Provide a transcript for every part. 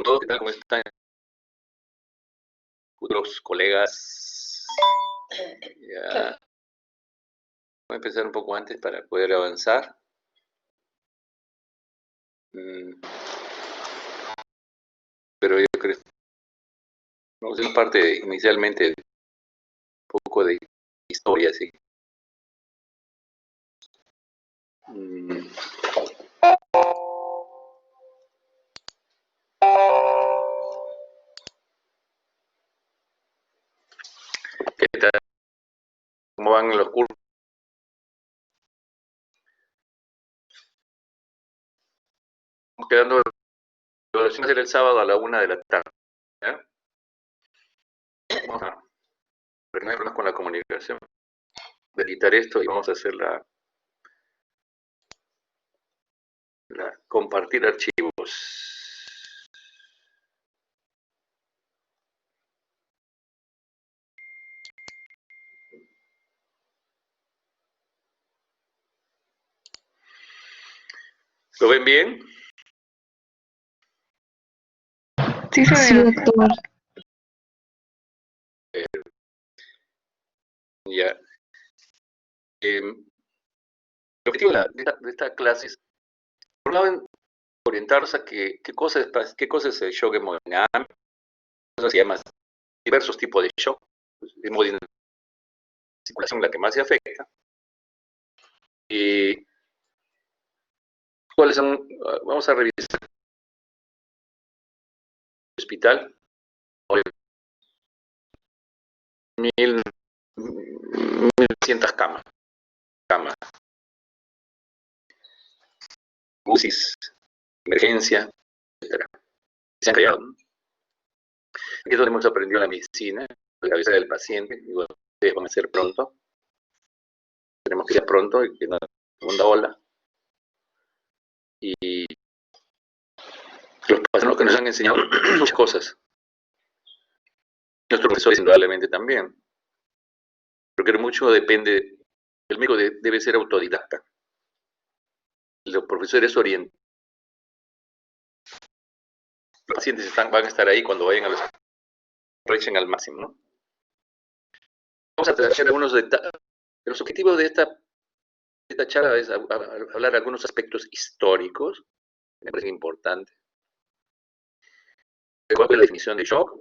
todos, ¿qué tal? ¿Cómo están? Futuros colegas. Ya. Voy a empezar un poco antes para poder avanzar. Pero yo creo que vamos a hacer parte inicialmente de un poco de historia, ¿sí? ¿Qué tal? ¿Cómo van los cursos? Estamos quedando la evaluación va a ser el sábado a la 1 de la tarde. ¿Ya? Vamos a ver, no hay problemas con la comunicación. Voy a editar esto y vamos a hacer la compartir archivos. ¿Lo ven bien? Sí, se ve, doctor. Ya. El objetivo de esta clase es, por un lado, orientarse a qué cosa es el shock hemodinámico, cosas se llaman diversos tipos de shock, hemodinámica, circulación la que más se afecta, y cuáles son, vamos a revisar el hospital, 1.900 camas, UCIs, emergencia, etcétera. Se han creado, ¿no? Aquí es donde hemos aprendido la medicina, la cabeza del paciente, y bueno, ustedes van a hacer pronto, tenemos que ir pronto, y que no segunda ola, y los patronos que nos han enseñado muchas cosas, nuestros profesores indudablemente también, porque mucho depende, el médico debe ser autodidacta, los profesores orientan, los pacientes van a estar ahí cuando vayan a los aprovechen al máximo, ¿no? Vamos a tratar algunos detalles. Los objetivos de esta charla es hablar de algunos aspectos históricos, me parece importante. ¿Cuál es la definición de shock?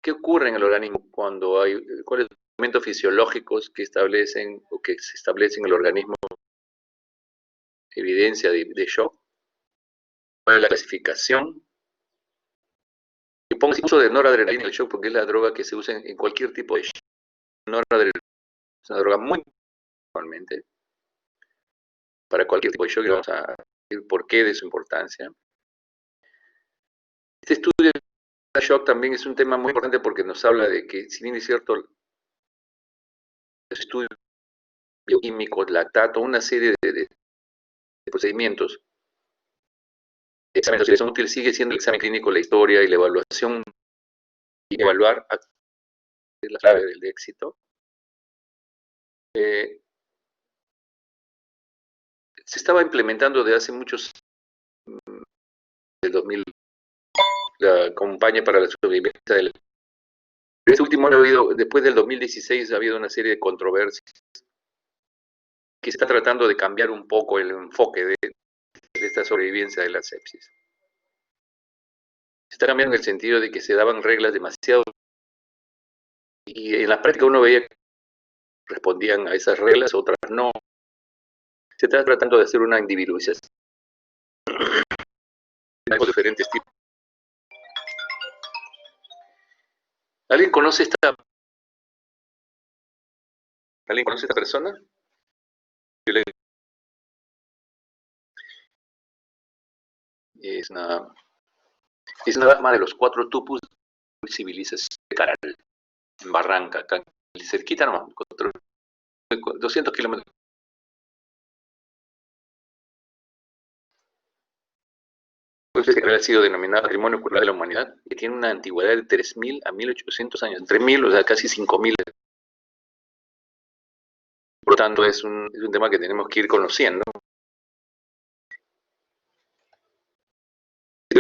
¿Qué ocurre en el organismo cuando hay, cuáles son los elementos fisiológicos que establecen o que se establecen en el organismo evidencia de shock? ¿Cuál es la clasificación? Y pongo el uso de noradrenalina en el shock porque es la droga que se usa en cualquier tipo de shock. Noradrenalina es una droga muy normalmente para cualquier tipo de shock, y vamos a decir por qué de su importancia. Este estudio de shock también es un tema muy importante porque nos habla de que, si bien es cierto, los estudios bioquímicos, lactato, una serie de procedimientos, de exámenes de son útiles, sigue siendo el examen clínico, la historia y la evaluación, y evaluar es la clave del éxito. Se estaba implementando desde hace muchos, del 2000, la campaña para la sobrevivencia del... Este último año ha habido, después del 2016, ha habido una serie de controversias que se está tratando de cambiar un poco el enfoque de esta sobrevivencia de la sepsis. Se está cambiando en el sentido de que se daban reglas demasiado, y en la práctica uno veía que respondían a esas reglas, otras no. Se está tratando de hacer una individualización de diferentes tipos. ¿Alguien conoce esta persona? Es una dama de los 4 tupus de civilización de Caral, en Barranca, acá cerquita nomás, 200 kilómetros. Pues ha sido denominado Patrimonio Cultural de la Humanidad, que tiene una antigüedad de 3.000 a 1.800 años, 3.000, o sea, casi 5.000. Por lo tanto, es un tema que tenemos que ir conociendo.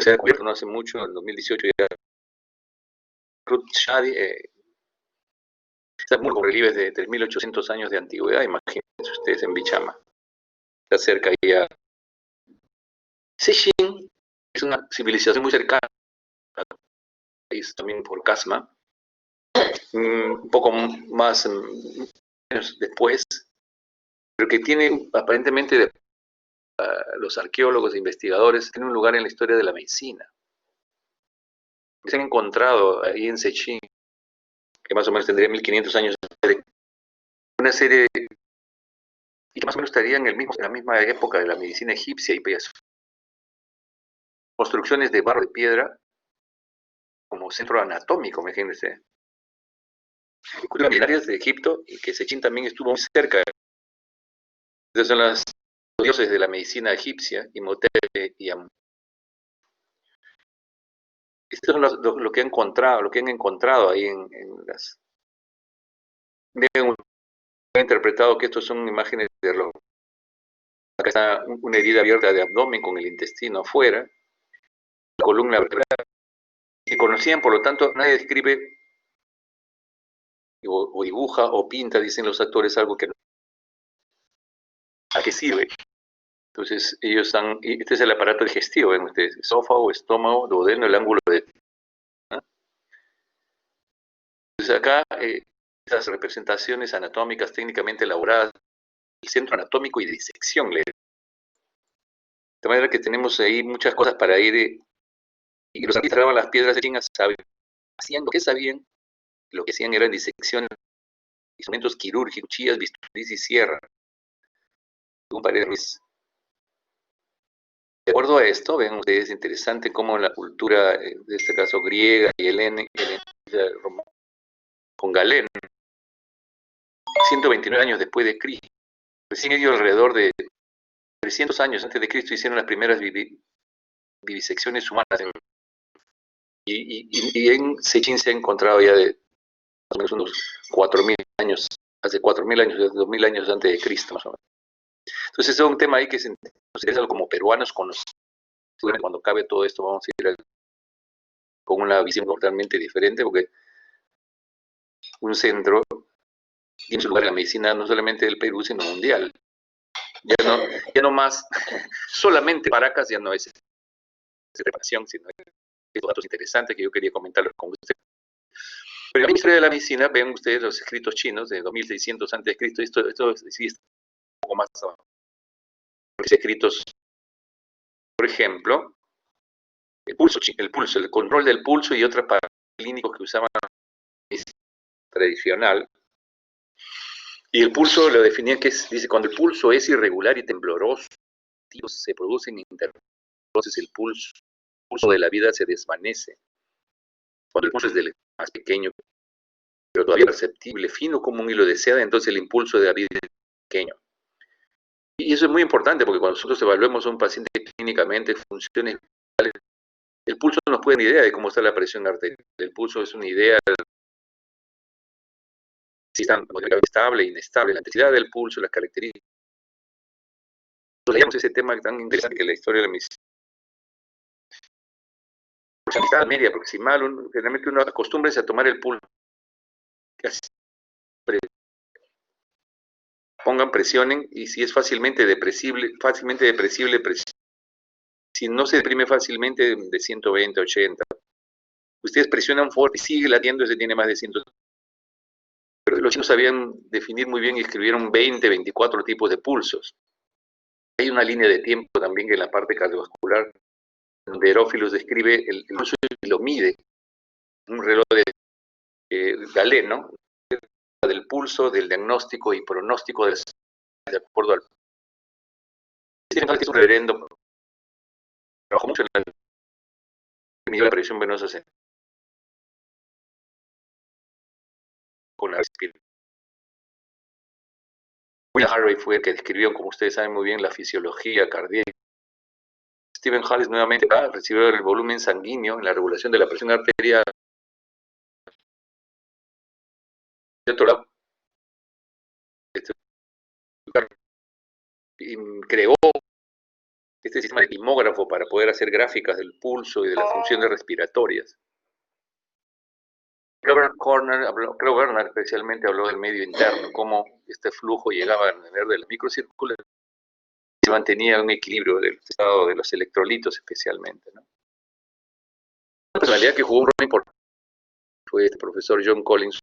se ha descubierto no hace mucho, en 2018 ya, Ruth Shadi, está muy con relieves de 3.800 años de antigüedad, imagínense ustedes en Bichama, está cerca ahí a Sechín, es una civilización muy cercana al país, también por Casma, un poco más años después, pero que tiene aparentemente los arqueólogos e investigadores, tiene un lugar en la historia de la medicina. Se han encontrado ahí en Sechín, que más o menos tendría 1500 años, una serie y que más o menos estaría en la misma época de la medicina egipcia y pues, construcciones de barro de piedra como centro anatómico, imagínense. Culturas milenarias de Egipto y que Sechín también estuvo muy cerca. Entonces son los dioses de la medicina egipcia, Imhotep y Amun. Esto es lo que han encontrado, ahí en las. Han interpretado que estos son imágenes de los. Acá está una herida abierta de abdomen con el intestino afuera, la columna vertebral, que conocían, por lo tanto, nadie describe o dibuja o pinta, dicen los actores, algo que no. ¿A qué sirve? Entonces, ellos están, este es el aparato digestivo, ven ustedes, esófago, estómago, duodeno, el ángulo de. ¿No? Entonces, acá, estas representaciones anatómicas técnicamente elaboradas, el centro anatómico y de disección, de manera que tenemos ahí muchas cosas para ir, y los artistas daban las piedras de chingas, hacían lo que sabían, lo que hacían eran disecciones, instrumentos quirúrgicos, cuchillas, bisturís y sierra. De acuerdo a esto, ven ustedes, interesante cómo la cultura, de este caso griega y con Galeno, 129 años después de Cristo, recién ellos alrededor de 300 años antes de Cristo hicieron las primeras vivisecciones humanas. Y en Sechín se ha encontrado ya de más o menos unos 4.000 años, hace 4.000 años, 2.000 años antes de Cristo, más o menos. Entonces, es un tema ahí que nos interesa como peruanos cuando cabe todo esto, vamos a ir con una visión totalmente diferente, porque un centro tiene su lugar en la medicina no solamente del Perú, sino mundial. Ya no más, solamente Paracas ya no es preparación, sino estos datos interesantes que yo quería comentarlos con ustedes. Pero en la historia de la medicina, ven ustedes los escritos chinos de 2600 a.C., esto sí es un poco más abajo. Los escritos, por ejemplo, el control del pulso y otros clínicos que usaban tradicional. Y el pulso lo definían que dice, cuando el pulso es irregular y tembloroso, se producen intervalos, entonces el pulso de la vida se desvanece. Cuando el pulso es del más pequeño, pero todavía perceptible, fino como un hilo de seda, entonces el impulso de la vida es pequeño. Y eso es muy importante porque cuando nosotros evaluemos a un paciente clínicamente, funciones vitales, el pulso no nos puede dar una idea de cómo está la presión arterial. El pulso es una idea si está estable, inestable, la intensidad del pulso, las características. Leíamos ese tema tan interesante que la historia de la medicina. La media proximal, generalmente uno acostumbra a tomar el pulso. Pongan, presionen, y si es fácilmente depresible, si no se deprime fácilmente, de 120 a 80. Ustedes presionan fuerte y sigue latiendo, ese tiene más de 100. Pero los chinos sabían definir muy bien y escribieron 20, 24 tipos de pulsos. Hay una línea de tiempo también que en la parte cardiovascular, donde Herófilos describe el pulso y lo mide. Un reloj de Galeno, del pulso, del diagnóstico y pronóstico de acuerdo al. Es un reverendo, trabajó mucho en la presión venosa con la respiración. William Harvey fue el que describió, como ustedes saben muy bien, la fisiología cardíaca. Stephen Halles nuevamente recibió el volumen sanguíneo en la regulación de la presión arterial. De otro lado, creó este sistema de timógrafo para poder hacer gráficas del pulso y de las funciones respiratorias. Creo Bernard especialmente habló del medio interno, cómo este flujo llegaba a nivel de la microcirculación y se mantenía un equilibrio del estado de los electrolitos especialmente, ¿no? Una personalidad que jugó un rol importante fue este profesor John Collins.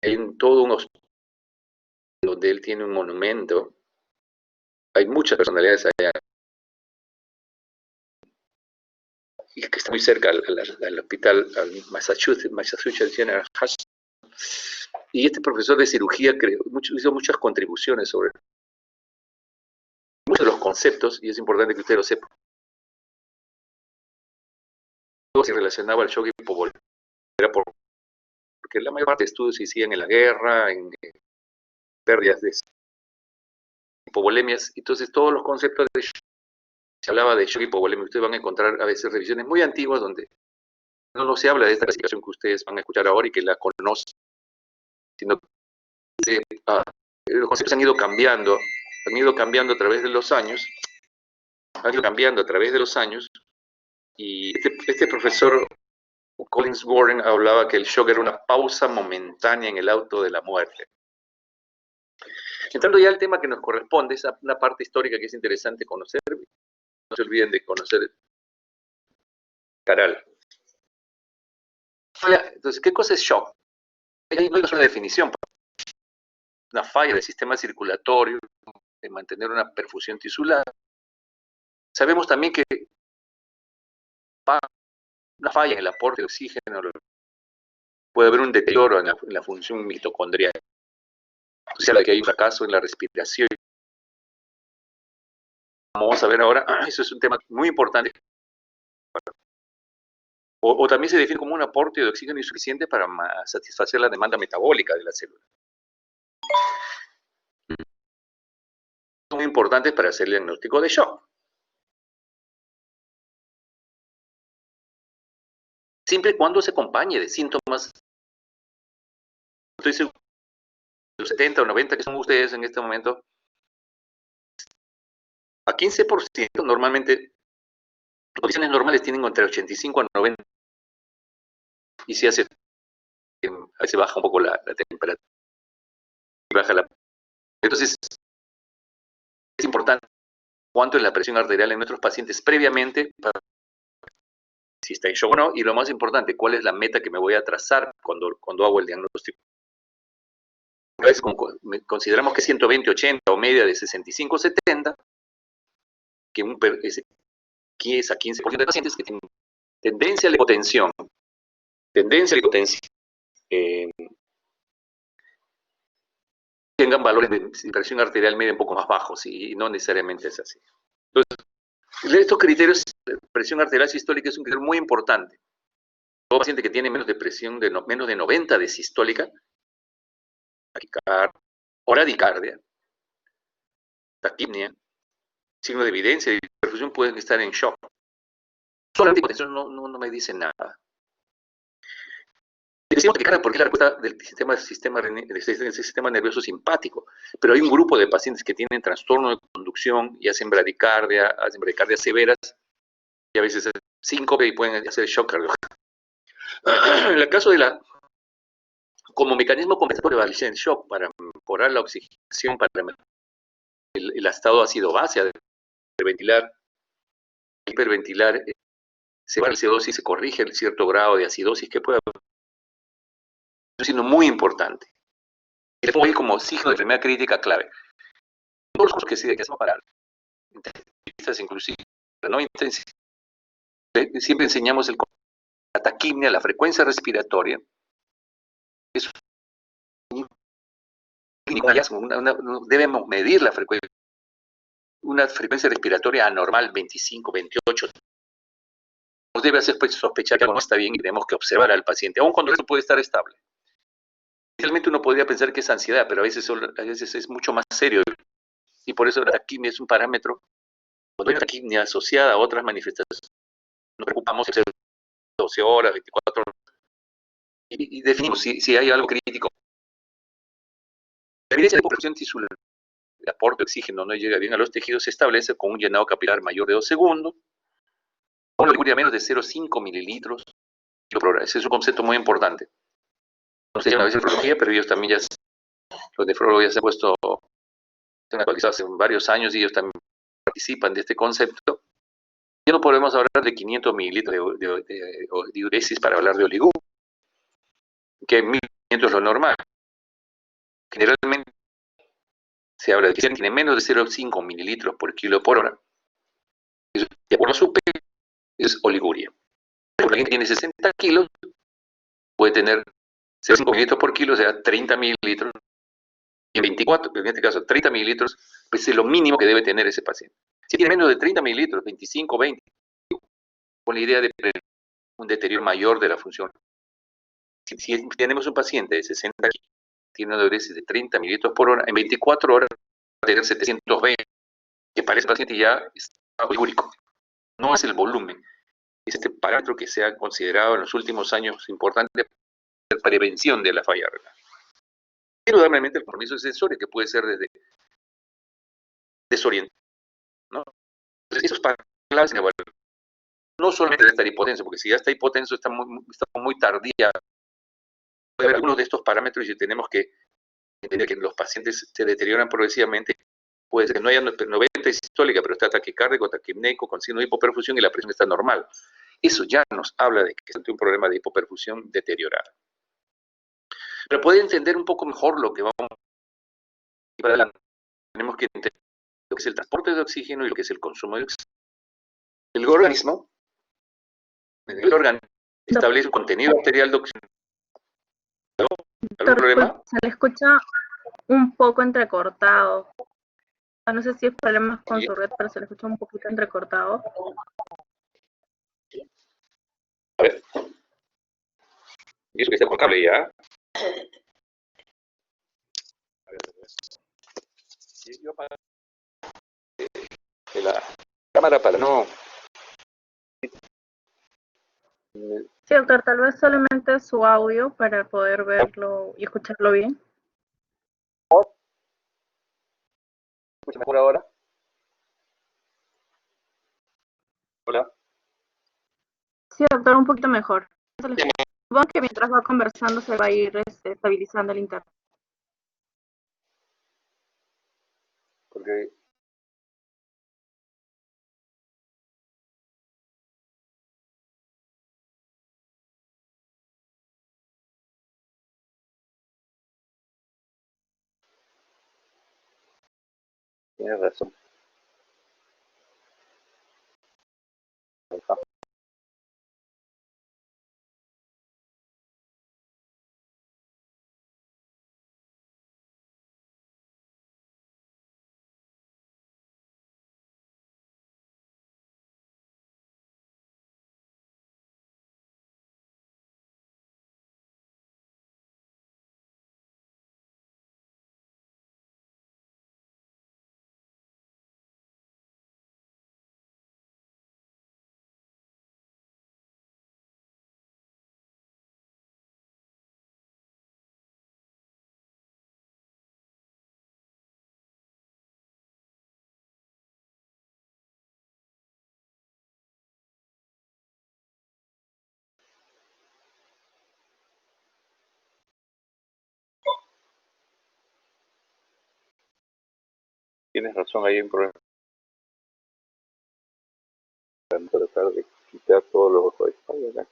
Hay todo un hospital donde él tiene un monumento. Hay muchas personalidades allá. Y que está muy cerca al hospital, al Massachusetts General Hospital. Y este profesor de cirugía hizo muchas contribuciones sobre muchos de los conceptos, y es importante que usted lo sepa. Se relacionaba al shock hipovolémico, porque la mayor parte de estudios se hacían en la guerra, en pérdidas de hipovolemias, entonces todos los conceptos de shock, se hablaba de shock hipovolémico. Ustedes van a encontrar a veces revisiones muy antiguas donde no se habla de esta clasificación que ustedes van a escuchar ahora y que la conocen, sino que los conceptos han ido cambiando a través de los años, y este profesor Collins Warren hablaba que el shock era una pausa momentánea en el auto de la muerte. Entrando ya al tema que nos corresponde, es una parte histórica que es interesante conocer. No se olviden de conocer Caral. Entonces, ¿qué cosa es shock? No hay una definición. Una falla del sistema circulatorio, de mantener una perfusión tisular. Sabemos también que una falla en el aporte de oxígeno puede haber un deterioro en la función mitocondrial. Se habla que hay un fracaso en la respiración. Como vamos a ver ahora, eso es un tema muy importante. O también se define como un aporte de oxígeno insuficiente para satisfacer la demanda metabólica de la célula. Son muy importantes para hacer el diagnóstico de shock. Siempre y cuando se acompañe de síntomas. Estoy seguro de los 70 o 90 que son ustedes en este momento, a 15% normalmente, las condiciones normales tienen entre 85 a 90. Y si hace, a veces baja un poco la temperatura. Entonces, es importante cuánto es la presión arterial en nuestros pacientes previamente, para si está en shock o no, y lo más importante, cuál es la meta que me voy a trazar cuando hago el diagnóstico. A veces consideramos que 120, 80 o media de 65, 70, que es a 15% de pacientes que tienen tendencia a la hipotensión, tengan valores de presión arterial media un poco más bajos, y no necesariamente es así. Entonces, estos criterios, presión arterial sistólica es un criterio muy importante. Todo paciente que tiene menos de presión menos de 90 de sistólica, taquicardia, oradicardia, taquipnea, signo de evidencia de perfusión, pueden estar en shock. Solamente hipotensión no me dice nada. Decimos taquicardia porque es la respuesta del sistema nervioso simpático, pero hay un grupo de pacientes que tienen trastorno de conducción y hacen bradicardia severas, y a veces síncope y pueden hacer shock cardiogénico. En el caso de como mecanismo compensatorio de el shock para mejorar la oxigenación, para el estado ácido-base, de hiperventilar, se va a la acidosis, se corrige el cierto grado de acidosis que puede haber. Es siendo muy importante. Y le pongo ahí como signo de enfermedad crítica clave. Todos los cursos que hacemos para intensivistas, inclusive, no intensivos, siempre enseñamos la taquipnea, la frecuencia respiratoria. Es debemos medir la frecuencia. Una frecuencia respiratoria anormal, 25, 28, nos debe hacer sospechar que algo no está bien y tenemos que observar al paciente, aun cuando eso puede estar estable. Realmente uno podría pensar que es ansiedad, pero a veces es mucho más serio. Y por eso la taquipnea es un parámetro. Cuando hay una taquipnea asociada a otras manifestaciones, nos preocupamos de 12 horas, 24 horas, y definimos si hay algo crítico. La evidencia de hipopresión tisular aporte de oxígeno no llega bien a los tejidos, se establece con un llenado capilar mayor de 2 segundos, con una oliguria menos de 0,5 mililitros por hora. Ese es un concepto muy importante. No se llama a veces nefrología, pero ellos también los nefrólogos ya se han puesto, se han actualizado hace varios años y ellos también participan de este concepto. Ya no podemos hablar de 500 mililitros de diuresis para hablar de oligú, que 1500 es lo normal. Generalmente se habla de que tiene menos de 0,5 mililitros por kilo por hora. De acuerdo a su peso, es oliguria. Por alguien que tiene 60 kilos, puede tener 0,5 mililitros por kilo, o sea, 30 mililitros. Y en 24, en este caso 30 mililitros, pues es lo mínimo que debe tener ese paciente. Si tiene menos de 30 mililitros, 25, 20, con la idea de un deterioro mayor de la función. Si tenemos un paciente de 60 kilos, tiene una diuresis de 30 mililitros por hora, en 24 horas va a tener 720, que para ese paciente ya está olígurico. No es el volumen, es este parámetro que se ha considerado en los últimos años importante para la prevención de la falla renal. Indudablemente el compromiso sensorio, que puede ser desde desorientación, ¿no? Entonces, esos parámetros claves, no solamente de estar hipotenso, porque si ya está hipotenso, está muy tardía. Puede haber algunos de estos parámetros y tenemos que entender que los pacientes se deterioran progresivamente. Puede ser que no haya 90 sistólica, pero está taquicárdico, taquipneico, con signo de hipoperfusión y la presión está normal. Eso ya nos habla de que es un problema de hipoperfusión deteriorada. Pero puede entender un poco mejor lo que vamos a para adelante. Tenemos que entender lo que es el transporte de oxígeno y lo que es el consumo de oxígeno. El organismo establece un contenido arterial de oxígeno. ¿Algún problema? Se le escucha un poco entrecortado. No sé si es problemas con su red, pero se le escucha un poquito entrecortado. A ver. Y eso que está con cable ya. A ver. Yo apago la cámara para no. Sí, doctor, tal vez solamente su audio para poder verlo y escucharlo bien. ¿Escucha mejor ahora? Hola. Sí, doctor, un poquito mejor. Supongo que mientras va conversando se va a ir estabilizando el internet. Porque tienes razón. Tienes razón, hay un problema. Tratar de quitar todos los wifi acá.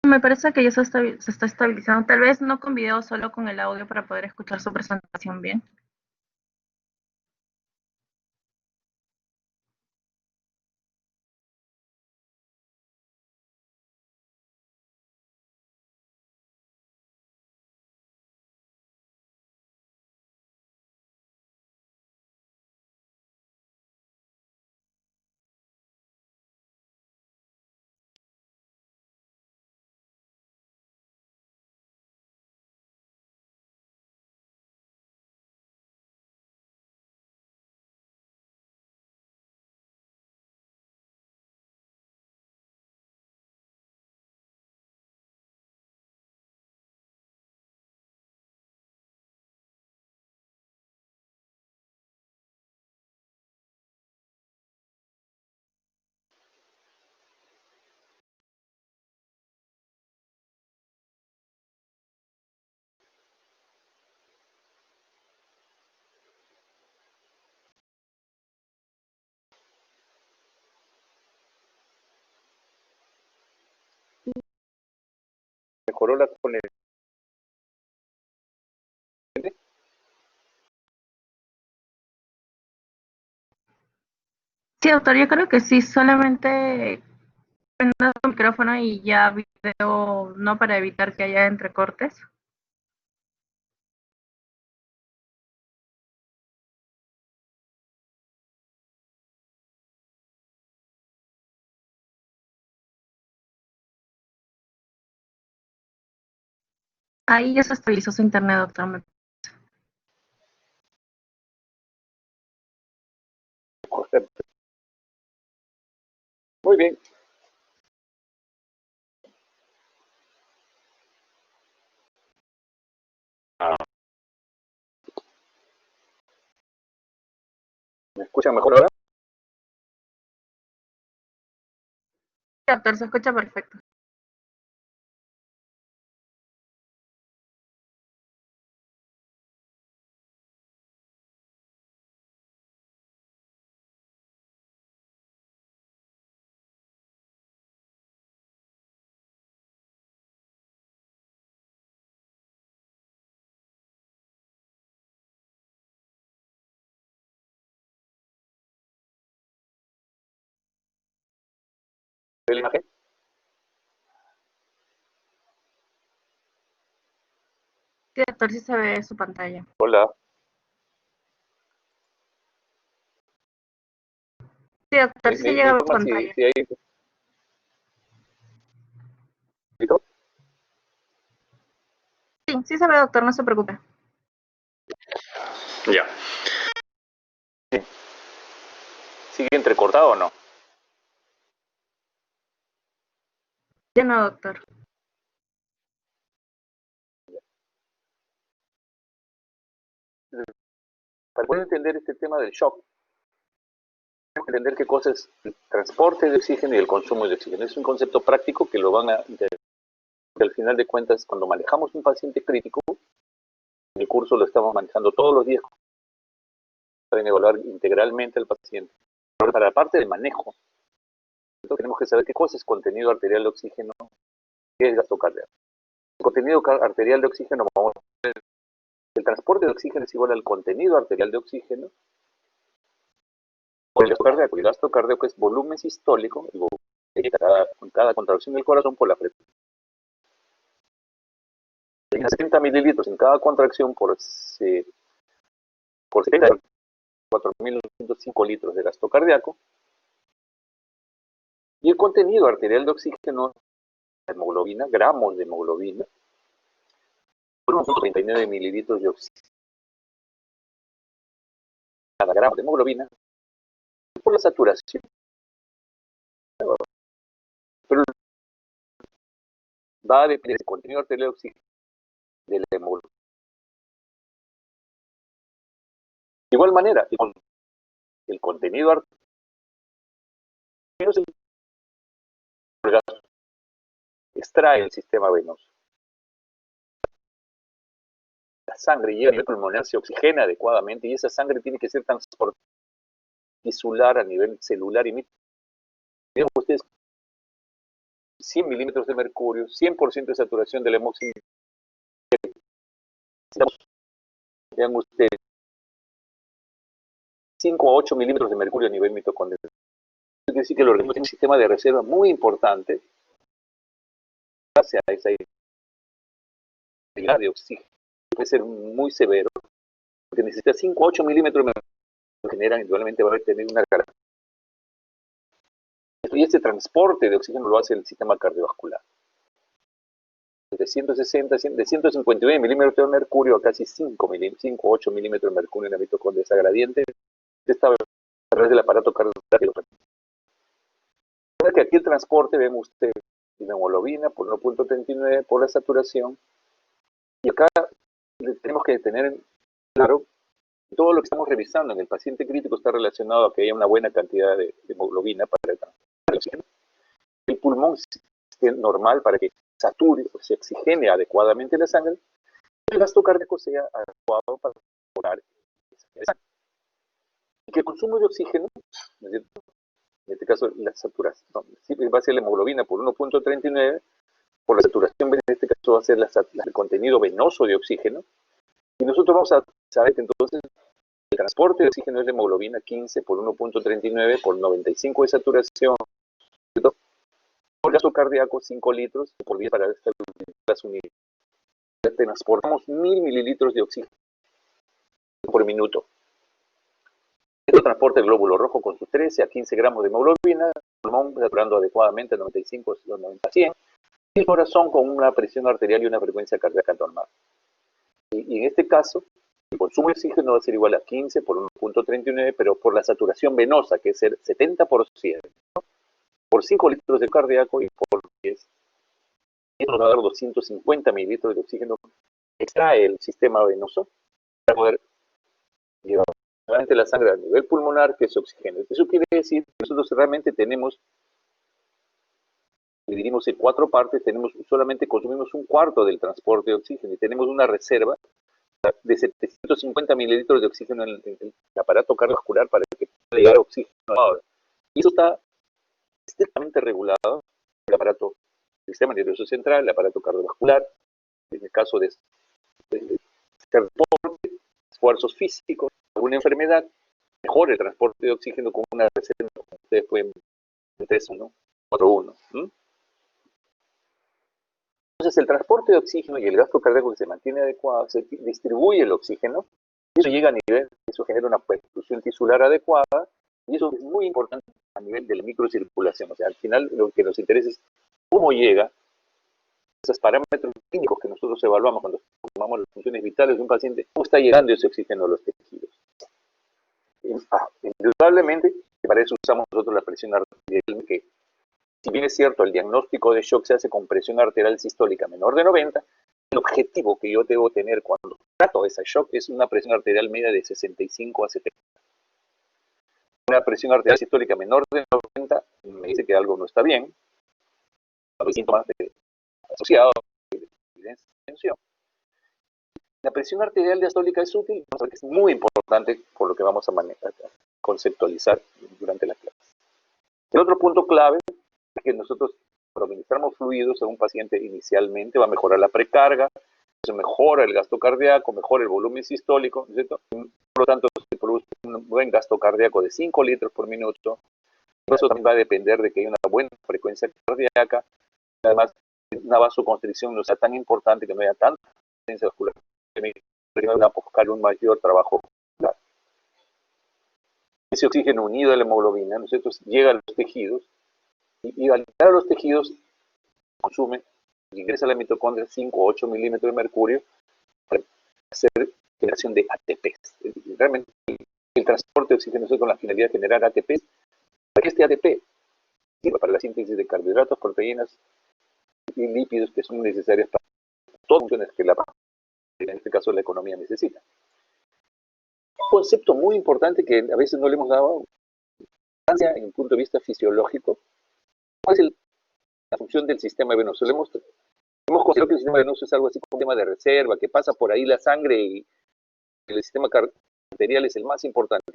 Me parece que ya se está estabilizando. Tal vez no con video, solo con el audio para poder escuchar su presentación bien. mejoró la conexión. Sí, doctor, yo creo que sí, solamente prenda tu micrófono y ya video, no, para evitar que haya entrecortes. Ahí ya se estabilizó su internet, doctor. Muy bien. ¿Me escuchan mejor ahora? Sí, doctor, se escucha perfecto. ¿Ve la imagen? Sí, doctor, sí se ve su pantalla. Hola. Sí, doctor, sí se llega a ver su informa pantalla. si hay... Sí, sí se ve, doctor, no se preocupe. Ya. ¿Sigue entrecortado o no? Ya no, doctor. Para poder entender este tema del shock, tenemos que entender qué cosa es el transporte de oxígeno y el consumo de oxígeno. Es un concepto práctico que lo van a entender. Al final de cuentas, cuando manejamos un paciente crítico, en el curso lo estamos manejando todos los días para evaluar integralmente al paciente. Pero para la parte de manejo, entonces tenemos que saber qué cosa es contenido arterial de oxígeno, qué es gasto cardíaco. El contenido arterial de oxígeno, vamos a ver, el transporte de oxígeno es igual al contenido arterial de oxígeno por el gasto cardíaco. El gasto cardíaco es volumen sistólico, con cada contracción del corazón por la frecuencia. 70 mililitros en cada contracción por 70, 4.905 litros de gasto cardíaco. Y el contenido arterial de oxígeno, hemoglobina, gramos de hemoglobina, por 1.39 mililitros de oxígeno. Cada gramo de hemoglobina, por la saturación. Pero va a depender del contenido arterial de oxígeno de la hemoglobina. De igual manera, el contenido arterial es el gasto extrae el sistema venoso. La sangre llega a nivel pulmonar, se oxigena adecuadamente y esa sangre tiene que ser transportada tisular a nivel celular y miren ustedes 100 milímetros de mercurio, 100% de saturación del hemoxi. Vean ustedes 5 a 8 milímetros de mercurio a nivel mitocondrial. Eso quiere decir que el organismo tiene un sistema de reserva muy importante hacia esa cantidad de oxígeno. Puede ser muy severo, porque necesita 5 a 8 milímetros de mercurio, generan indudablemente va a tener una carga. Y este transporte de oxígeno lo hace el sistema cardiovascular. De 160, de 159 milímetros de mercurio a casi 5 o 8 milímetros de mercurio en la mitocondria. Esa gradiente está a través del aparato cardiovascular. Que aquí el transporte, ven ustedes, la hemoglobina por 1.39 por la saturación. Y acá tenemos que tener claro que todo lo que estamos revisando en el paciente crítico está relacionado a que haya una buena cantidad de hemoglobina para el transporte del oxígeno. El pulmón esté normal para que sature o se oxigene adecuadamente la sangre. El gasto cardíaco sea adecuado para mejorar esa sangre. Y que el consumo de oxígeno, ¿no es cierto? En este caso la saturación, va a ser la hemoglobina por 1.39, por la saturación, en este caso va a ser el contenido venoso de oxígeno, y nosotros vamos a saber que entonces el transporte de oxígeno es de hemoglobina 15 por 1.39 por 95 de saturación, ¿cierto? Por gasto cardíaco 5 litros por día para estas unidades. Transportamos 1000 mililitros de oxígeno por minuto. Esto transporta el glóbulo rojo con sus 13 a 15 gramos de hemoglobina, el pulmón saturando adecuadamente a 95 a 90 a 100, y el corazón con una presión arterial y una frecuencia cardíaca normal. Y en este caso, el consumo de oxígeno va a ser igual a 15 por 1.39, pero por la saturación venosa, que es el 70%, ¿no? Por 5 litros de cardíaco y por 10. Y esto nos va a dar 250 mililitros de oxígeno extrae el sistema venoso para poder llevar la sangre a nivel pulmonar, que es oxígeno. Eso quiere decir que nosotros realmente dividimos en 4 partes, solamente consumimos un cuarto del transporte de oxígeno y tenemos una reserva de 750 mililitros de oxígeno en el aparato cardiovascular para que pueda llegar oxígeno ahora. Y eso está estrictamente regulado el aparato, el sistema nervioso central, el aparato cardiovascular, en el caso de deporte, esfuerzos físicos, alguna enfermedad, mejor el transporte de oxígeno con una reserva, como ustedes pueden ver, 3-1, 4-1. Entonces, el transporte de oxígeno y el gasto cardíaco que se mantiene adecuado, se distribuye el oxígeno, y eso llega a nivel, eso genera una perfusión tisular adecuada, y eso es muy importante a nivel de la microcirculación. O sea, al final lo que nos interesa es cómo llega esos parámetros clínicos que nosotros evaluamos cuando tomamos las funciones vitales de un paciente, cómo está llegando ese oxígeno a los tejidos. Indudablemente, para eso usamos nosotros la presión arterial, que si bien es cierto, el diagnóstico de shock se hace con presión arterial sistólica menor de 90, el objetivo que yo debo tener cuando trato ese shock es una presión arterial media de 65 a 70. Una presión arterial sistólica menor de 90 me dice que algo no está bien, hay síntomas asociados de tensión. La presión arterial diastólica es útil, es muy importante por lo que vamos a conceptualizar durante la clase. El otro punto clave es que nosotros, cuando administramos fluidos a un paciente inicialmente, va a mejorar la precarga, se mejora el gasto cardíaco, mejora el volumen sistólico, ¿no es cierto? Por lo tanto, se produce un buen gasto cardíaco de 5 litros por minuto. Eso también va a depender de que haya una buena frecuencia cardíaca. Además, una vasoconstricción no sea tan importante, que no haya tanta frecuencia vascular, que va a buscar un mayor trabajo vascular. Ese oxígeno unido a la hemoglobina, ¿no es cierto?, llega a los tejidos, y al llegar a los tejidos, consume, ingresa a la mitocondria 5 o 8 milímetros de mercurio para hacer generación de ATPs. Realmente, el transporte de oxígeno es con la finalidad de generar ATPs, para que este ATP sirva para la síntesis de carbohidratos, proteínas y lípidos que son necesarias para todas las funciones que en este caso la economía necesita. Un concepto muy importante que a veces no le hemos dado importancia en un punto de vista fisiológico, ¿cuál es la función del sistema venoso? Hemos considerado que el sistema venoso es algo así como un tema de reserva, que pasa por ahí la sangre y el sistema arterial es el más importante.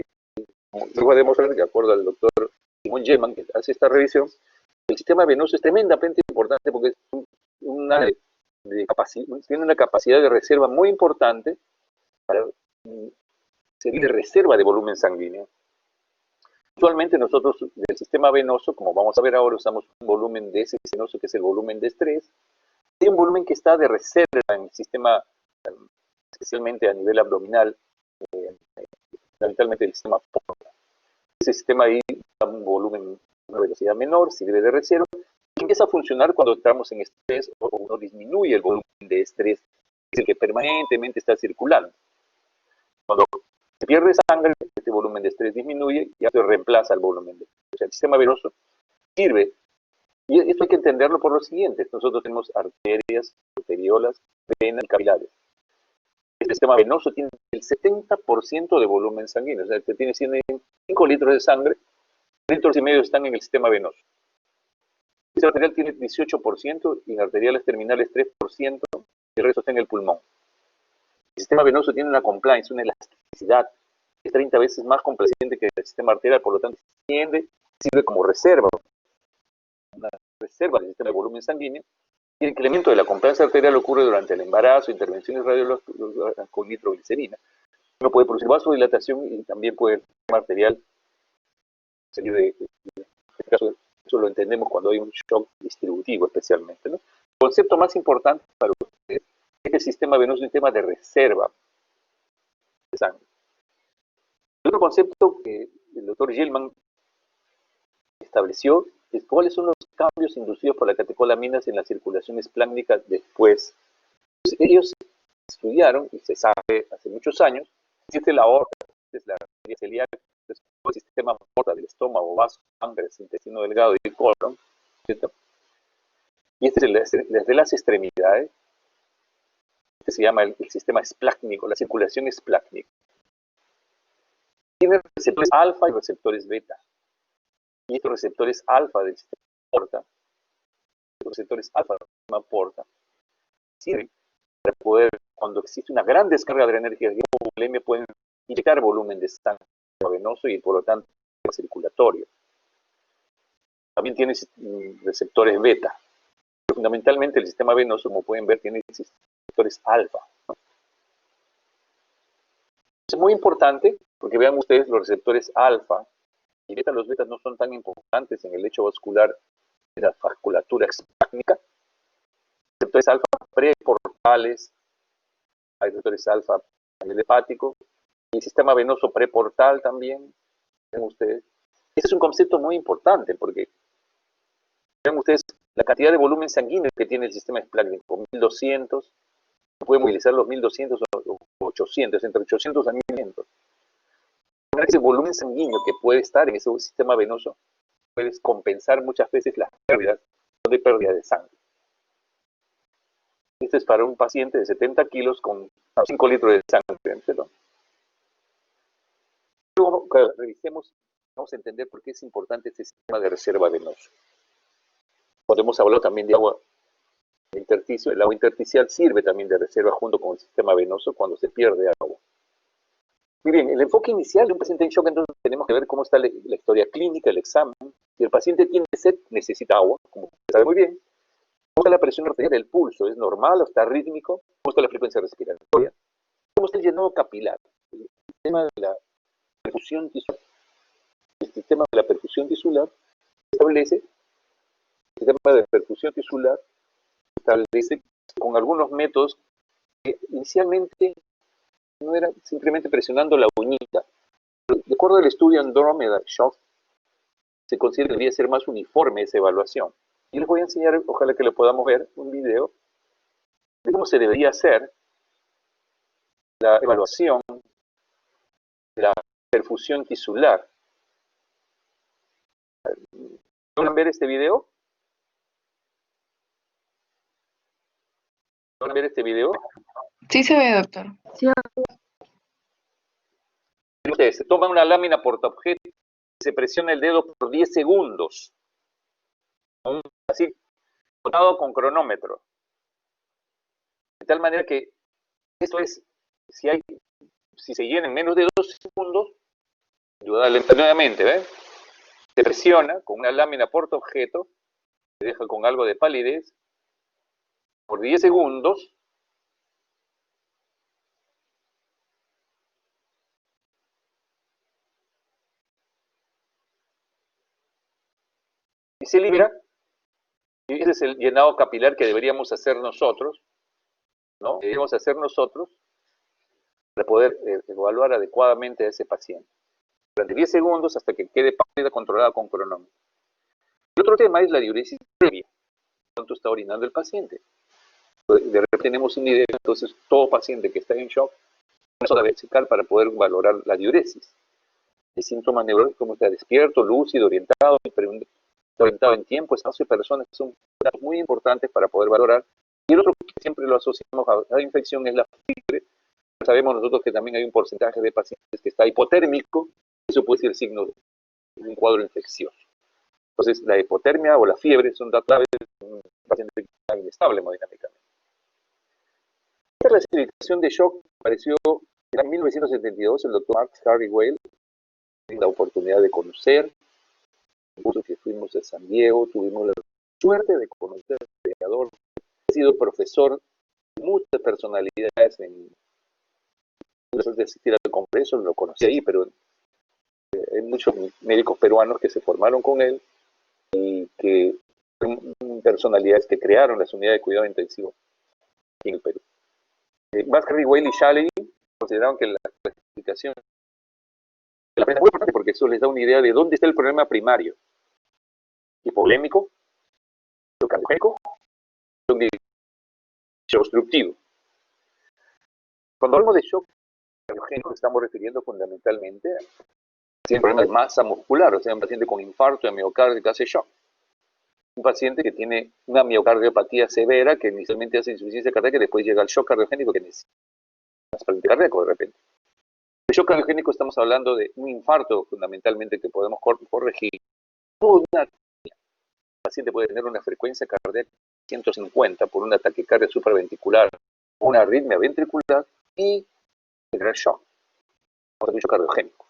Como voy a demostrar, de acuerdo al doctor Simon Gelman, que hace esta revisión, el sistema venoso es tremendamente importante porque es tiene una capacidad de reserva muy importante para servir de reserva de volumen sanguíneo. Usualmente nosotros del sistema venoso, como vamos a ver ahora, usamos un volumen de ese venoso que es el volumen de estrés. Hay un volumen que está de reserva en el sistema, especialmente a nivel abdominal, fundamentalmente el sistema porta. Ese sistema ahí da un volumen, una velocidad menor, sirve de reserva, y empieza a funcionar cuando estamos en estrés o uno disminuye el volumen de estrés, es el que permanentemente está circulando. Cuando se pierde sangre, este volumen de estrés disminuye y se reemplaza el volumen de estrés. O sea, el sistema venoso sirve, y esto hay que entenderlo por lo siguiente: nosotros tenemos arterias, arteriolas, venas y capilares. Este sistema venoso tiene el 70% de volumen sanguíneo, o sea, que tiene 5 litros de sangre, 3 litros y medio están en el sistema venoso. El arterial tiene 18% y en arteriales terminales 3%, y el resto está en el pulmón. El sistema venoso tiene una compliance, una elasticidad, es 30 veces más complaciente que el sistema arterial, por lo tanto, sirve como reserva, una reserva del sistema de volumen sanguíneo, Y el incremento de la compresión arterial ocurre durante el embarazo, intervenciones radiológicas con nitroglicerina. Uno puede producir vasodilatación y también puede el sistema arterial salir en este caso, eso lo entendemos cuando hay un shock distributivo especialmente, ¿no? El concepto más importante para ustedes es que el sistema venoso es un sistema de reserva de sangre. El otro concepto que el doctor Gilman estableció es cuáles son los cambios inducidos por la catecolaminas en la circulación esplácnica después. Entonces, ellos estudiaron, y se sabe hace muchos años, existe la aorta, es la arteria celíaca, es el sistema aorta del estómago, vaso, páncreas, intestino delgado y el colon, ¿cierto? Y este es desde las extremidades, este se llama el sistema esplácnico, la circulación esplácnica. Tiene receptores alfa y receptores beta. Y estos receptores alfa del sistema porta, los receptores alfa del sistema porta, sirven para poder, cuando existe una gran descarga de la energía, pueden inyectar volumen de sangre venoso y por lo tanto circulatorio. También tiene receptores beta. Pero fundamentalmente el sistema venoso, como pueden ver, tiene receptores alfa, ¿no? Es muy importante porque vean ustedes los receptores alfa y beta. Los betas no son tan importantes en el lecho vascular de la vasculatura esplácnica. Receptores alfa preportales, hay receptores alfa a nivel hepático, y el sistema venoso preportal también, ven ustedes. Ese es un concepto muy importante porque, vean ustedes, la cantidad de volumen sanguíneo que tiene el sistema esplácnico, 1200, puede movilizar los 1200 o 800, entre 800 a 1500. Ese volumen sanguíneo que puede estar en ese sistema venoso puede compensar muchas veces las pérdidas de pérdida de sangre. Esto es para un paciente de 70 kilos con 5 litros de sangre, ¿cierto? Luego, revisemos, vamos a entender por qué es importante este sistema de reserva venoso. Podemos hablar también de agua intersticio. El agua intersticial sirve también de reserva junto con el sistema venoso cuando se pierde agua. Muy bien, el enfoque inicial de un paciente en shock, entonces tenemos que ver cómo está la historia clínica, el examen. Si el paciente tiene sed, necesita agua, como se sabe muy bien. ¿Cómo está la presión arterial? ¿El pulso es normal o está rítmico? ¿Cómo está la frecuencia respiratoria? ¿Cómo está el llenado capilar? El sistema de la perfusión tisular. El sistema de la perfusión tisular establece, con algunos métodos que inicialmente no era simplemente presionando la uñita. De acuerdo al estudio Andromeda Shock, se considera que debería ser más uniforme esa evaluación. Y les voy a enseñar, ojalá que lo podamos ver, un video de cómo se debería hacer la evaluación de la perfusión tisular. ¿Pueden ver este video? ¿Pueden ver este video? Sí se ve, doctor. Sí, Ustedes se toman una lámina portaobjeto y se presiona el dedo por 10 segundos. Así, contado con cronómetro. De tal manera que esto es, si se llena en menos de 2 segundos, indudablemente, ¿ven? Se presiona con una lámina portaobjeto, se deja con algo de palidez, por 10 segundos, y se libera. Y ese es el llenado capilar que deberíamos hacer nosotros, ¿no? Deberíamos hacer nosotros para poder evaluar adecuadamente a ese paciente. Durante 10 segundos hasta que quede pálida controlada con cronómetro. El otro tema es la diuresis previa. ¿Cuánto está orinando el paciente? De repente tenemos una idea, entonces todo paciente que está en shock, eso debe checar para poder valorar la diuresis. El síntoma neurológico, como está despierto, lúcido, orientado en tiempo, espacio y personas, son datos muy importantes para poder valorar. Y el otro que siempre lo asociamos a la infección es la fiebre. Sabemos nosotros que también hay un porcentaje de pacientes que está hipotérmico, eso puede ser el signo de un cuadro infeccioso. Entonces, la hipotermia o la fiebre son datos claves de un paciente que está inestable hemodinámicamente. Esta clasificación de shock apareció en 1972, el doctor Mark Harry Whale, tuve la oportunidad de conocer, incluso que fuimos a San Diego, tuvimos la suerte de conocer al creador ha sido profesor de muchas personalidades después de asistir al Congreso, lo conocí ahí, pero hay muchos médicos peruanos que se formaron con él y que son personalidades que crearon las unidades de cuidado intensivo aquí en el Perú. Mascari, Weil y Shalley consideraron que la clasificación de la pena es muy importante porque eso les da una idea de dónde está el problema primario. Hipovolémico, cardiogénico, obstructivo. Cuando hablamos de shock cardiogénico, nos estamos refiriendo fundamentalmente a un problema de masa muscular, o sea, un paciente con infarto de miocardio que hace shock. Un paciente que tiene una miocardiopatía severa, que inicialmente hace insuficiencia cardíaca y después llega al shock cardiogénico que necesita trasplante cardíaco de repente. El shock cardiogénico estamos hablando de un infarto fundamentalmente que podemos corregir. El paciente puede tener una frecuencia cardíaca de 150 por una taquicardia supraventricular, una arritmia ventricular y generar shock, o shock cardiogénico.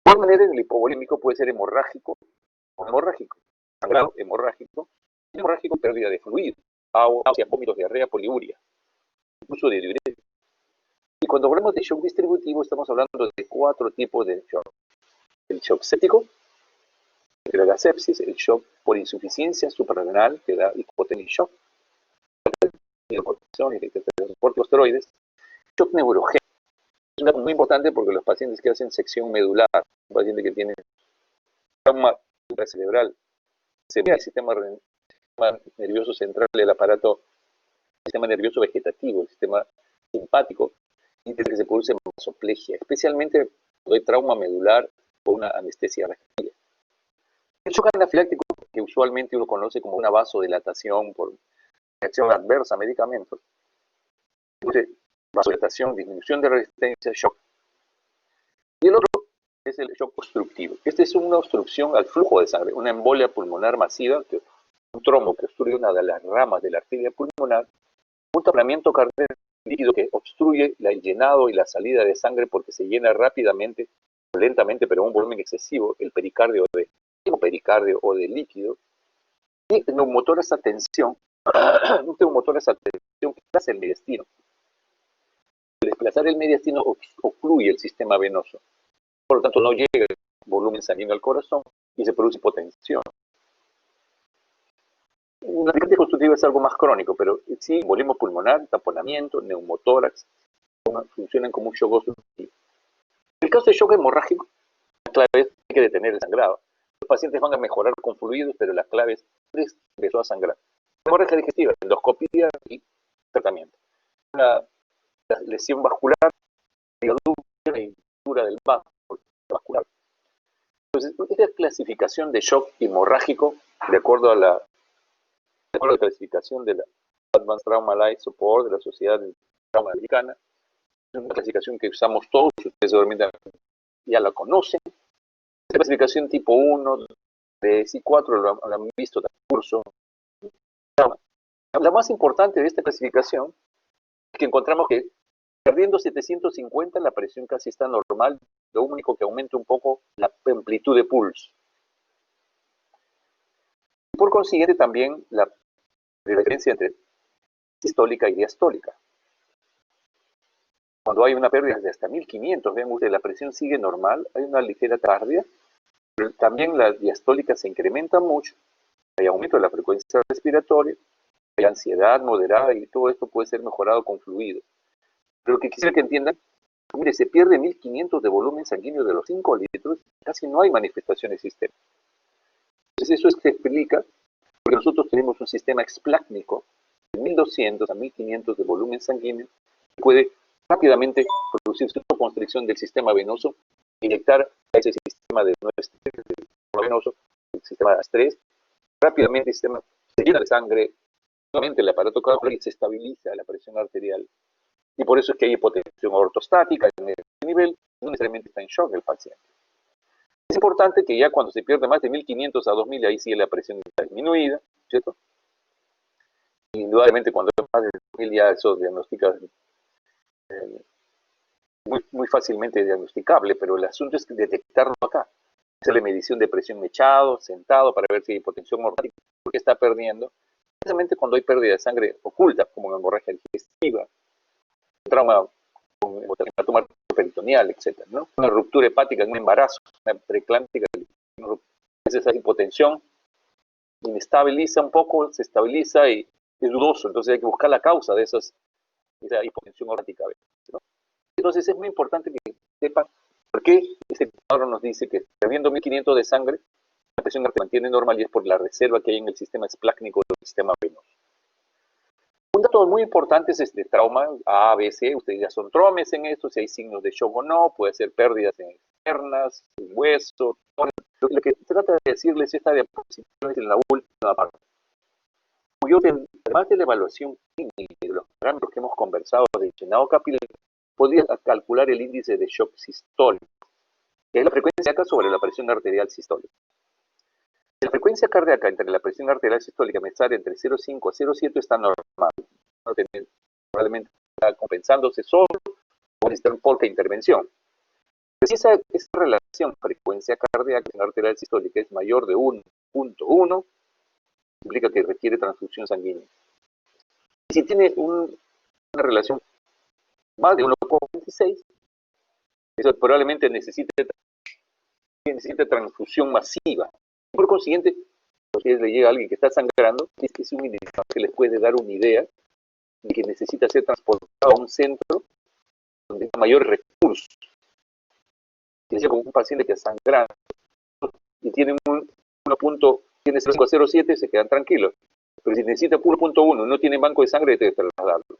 De igual manera, el hipovolémico puede ser hemorrágico o hemorrágico, sangrado hemorrágico, pérdida de fluido, agua, vómitos, diarrea, poliuria, incluso de diuresis. Y cuando hablamos de shock distributivo, estamos hablando de 4 tipos de shock. El shock séptico, que da sepsis, el shock por insuficiencia suprarrenal, que da hipotensión shock, corticosteroides, shock neurogénico. Es muy importante porque los pacientes que hacen sección medular, un paciente que tiene trauma cerebral, se ve el sistema nervioso central, el aparato, el sistema nervioso vegetativo, el sistema simpático, y desde que se produce vasoplegia, especialmente cuando hay trauma medular o una anestesia respiratoria. El shock anafiláctico, que usualmente uno conoce como una vasodilatación por reacción adversa a medicamentos, vasodilatación, disminución de resistencia, shock. Y el otro es el shock obstructivo. Este es una obstrucción al flujo de sangre, una embolia pulmonar masiva, un trombo que obstruye una de las ramas de la arteria pulmonar, un taponamiento cardíaco líquido que obstruye el llenado y la salida de sangre porque se llena rápidamente, lentamente, pero a un volumen excesivo, el pericardio o de líquido, y neumotoras a tensión, que desplaza el mediastino. Al desplazar el mediastino ocluye el sistema venoso, por lo tanto no llega el volumen sanguíneo al corazón y se produce hipotensión. La taquicardia constitutiva es algo más crónico, pero sí, embolismo pulmonar, taponamiento, neumotórax, funcionan como un shock obstructivo. En el caso de shock hemorrágico, la clave es que hay que detener el sangrado. Los pacientes van a mejorar con fluidos, pero la clave es empezó a sangrar. Hemorragia digestiva, endoscopia y tratamiento. Una lesión vascular, ligadura y ruptura del vaso vascular. Entonces, esta clasificación de shock hemorrágico, de acuerdo a la clasificación de la Advanced Trauma Life Support de la Sociedad de Trauma Americana, es una clasificación que usamos todos, ustedes seguramente ya la conocen. Esta clasificación tipo 1, de C4, lo han visto en el curso. La más importante de esta clasificación es que encontramos que perdiendo 750 la presión casi está normal, lo único que aumenta un poco la amplitud de pulso. Por consiguiente también la diferencia entre sistólica y diastólica. Cuando hay una pérdida de hasta 1500, vemos que la presión sigue normal, hay una ligera taquicardia, pero también la diastólica se incrementa mucho, hay aumento de la frecuencia respiratoria, hay ansiedad moderada y todo esto puede ser mejorado con fluido. Pero lo que quisiera que entiendan, mire, se pierde 1500 de volumen sanguíneo de los 5 litros, casi no hay manifestaciones sistémicas. Entonces eso es que explica, porque nosotros tenemos un sistema explácnico de 1200 a 1500 de volumen sanguíneo, que puede rápidamente producir una constricción del sistema venoso, inyectar a ese sistema de venoso, el sistema de estrés, rápidamente el sistema se llena de sangre, nuevamente el aparato cardíaco se estabiliza la presión arterial. Y por eso es que hay hipotensión ortostática en ese nivel, no necesariamente está en shock el paciente. Es importante que ya cuando se pierde más de 1500 a 2000, ahí sí la presión está disminuida, ¿cierto? Indudablemente cuando es más de 2000 ya eso diagnostica muy fácilmente diagnosticable, pero el asunto es detectarlo acá. Hacerle medición de presión echado, sentado, para ver si hay hipotensión ortostática, porque está perdiendo. precisamente cuando hay pérdida de sangre oculta, como una hemorragia digestiva, un trauma con hematoma peritoneal, etc., ¿no? Una ruptura hepática en un embarazo, una preeclámptica, esa hipotensión, inestabiliza un poco, se estabiliza y es dudoso, entonces hay que buscar la causa de esa hipotensión hepática, ¿no? Entonces es muy importante que sepan por qué este cuadro nos dice que habiendo 1500 de sangre, la presión arterial se mantiene normal y es por la reserva que hay en el sistema esplácnico del sistema venoso. Un dato muy importante es este trauma A, B, C. Ustedes ya son traumas en esto, si hay signos de shock o no, puede ser pérdidas en externas, en hueso. Lo que trata de decirles esta diapositiva es en la última parte. Yo, además de la evaluación clínica de los parámetros que hemos conversado de llenado capilar, podría calcular el índice de shock sistólico, que es la frecuencia cardíaca sobre la presión arterial sistólica. La frecuencia cardíaca entre la presión arterial sistólica me sale entre 0,5 a 0,7 está normal. Probablemente está compensándose solo o necesita poca intervención. Pero si esa relación frecuencia cardíaca en arterial sistólica es mayor de 1,1, implica que requiere transfusión sanguínea. Y si tiene una relación más de 1,26, eso probablemente necesite transfusión masiva. Por consiguiente, si le llega a alguien que está sangrando, es un indicador que les puede dar una idea de que necesita ser transportado a un centro donde hay mayores recursos. Si llega con un paciente que está sangrando y tiene tiene 0,07, se quedan tranquilos. Pero si necesita 1,1 y no tiene banco de sangre, debe trasladarlo.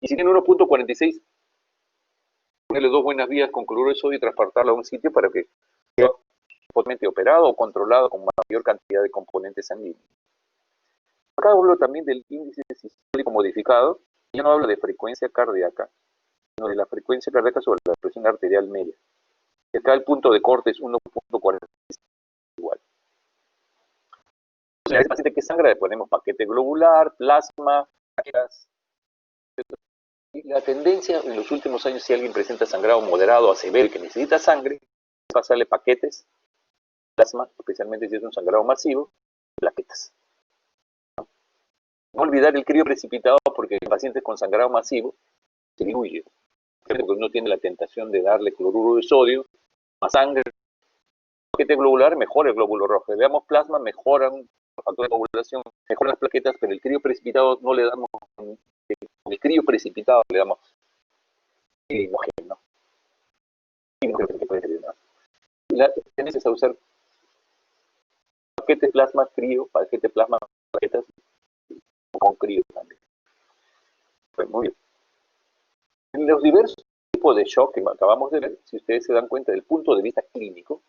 Y si tiene 1,46, ponerle 2 buenas vías con cloruro de sodio y transportarlo a un sitio para que sea potente operado o controlado con mayor cantidad de componentes sanguíneos. Acá hablo también del índice sistólico modificado. Ya no hablo de frecuencia cardíaca, sino de la frecuencia cardíaca sobre la presión arterial media. Acá el punto de corte es 1,46 igual. O sea, a ese paciente que sangra le ponemos paquete globular, plasma, plaquetas. Y la tendencia en los últimos años, si alguien presenta sangrado moderado a severo que necesita sangre, es pasarle paquetes, plasma, especialmente si es un sangrado masivo, plaquetas. No olvidar el crío precipitado porque en pacientes con sangrado masivo se diluye. Porque uno tiene la tentación de darle cloruro de sodio, más sangre. El paquete globular mejora el glóbulo rojo. Le damos plasma, mejoran los factores de coagulación, mejoran las plaquetas, pero el crío precipitado no le damos. El crío precipitado le damos hidrógeno. La tendencia es a usar paquete plasma, crío, paquete plasma, plaquetas, con crío también. Pues muy bien. En los diversos tipos de shock que acabamos de ver, si ustedes se dan cuenta del punto de vista clínico,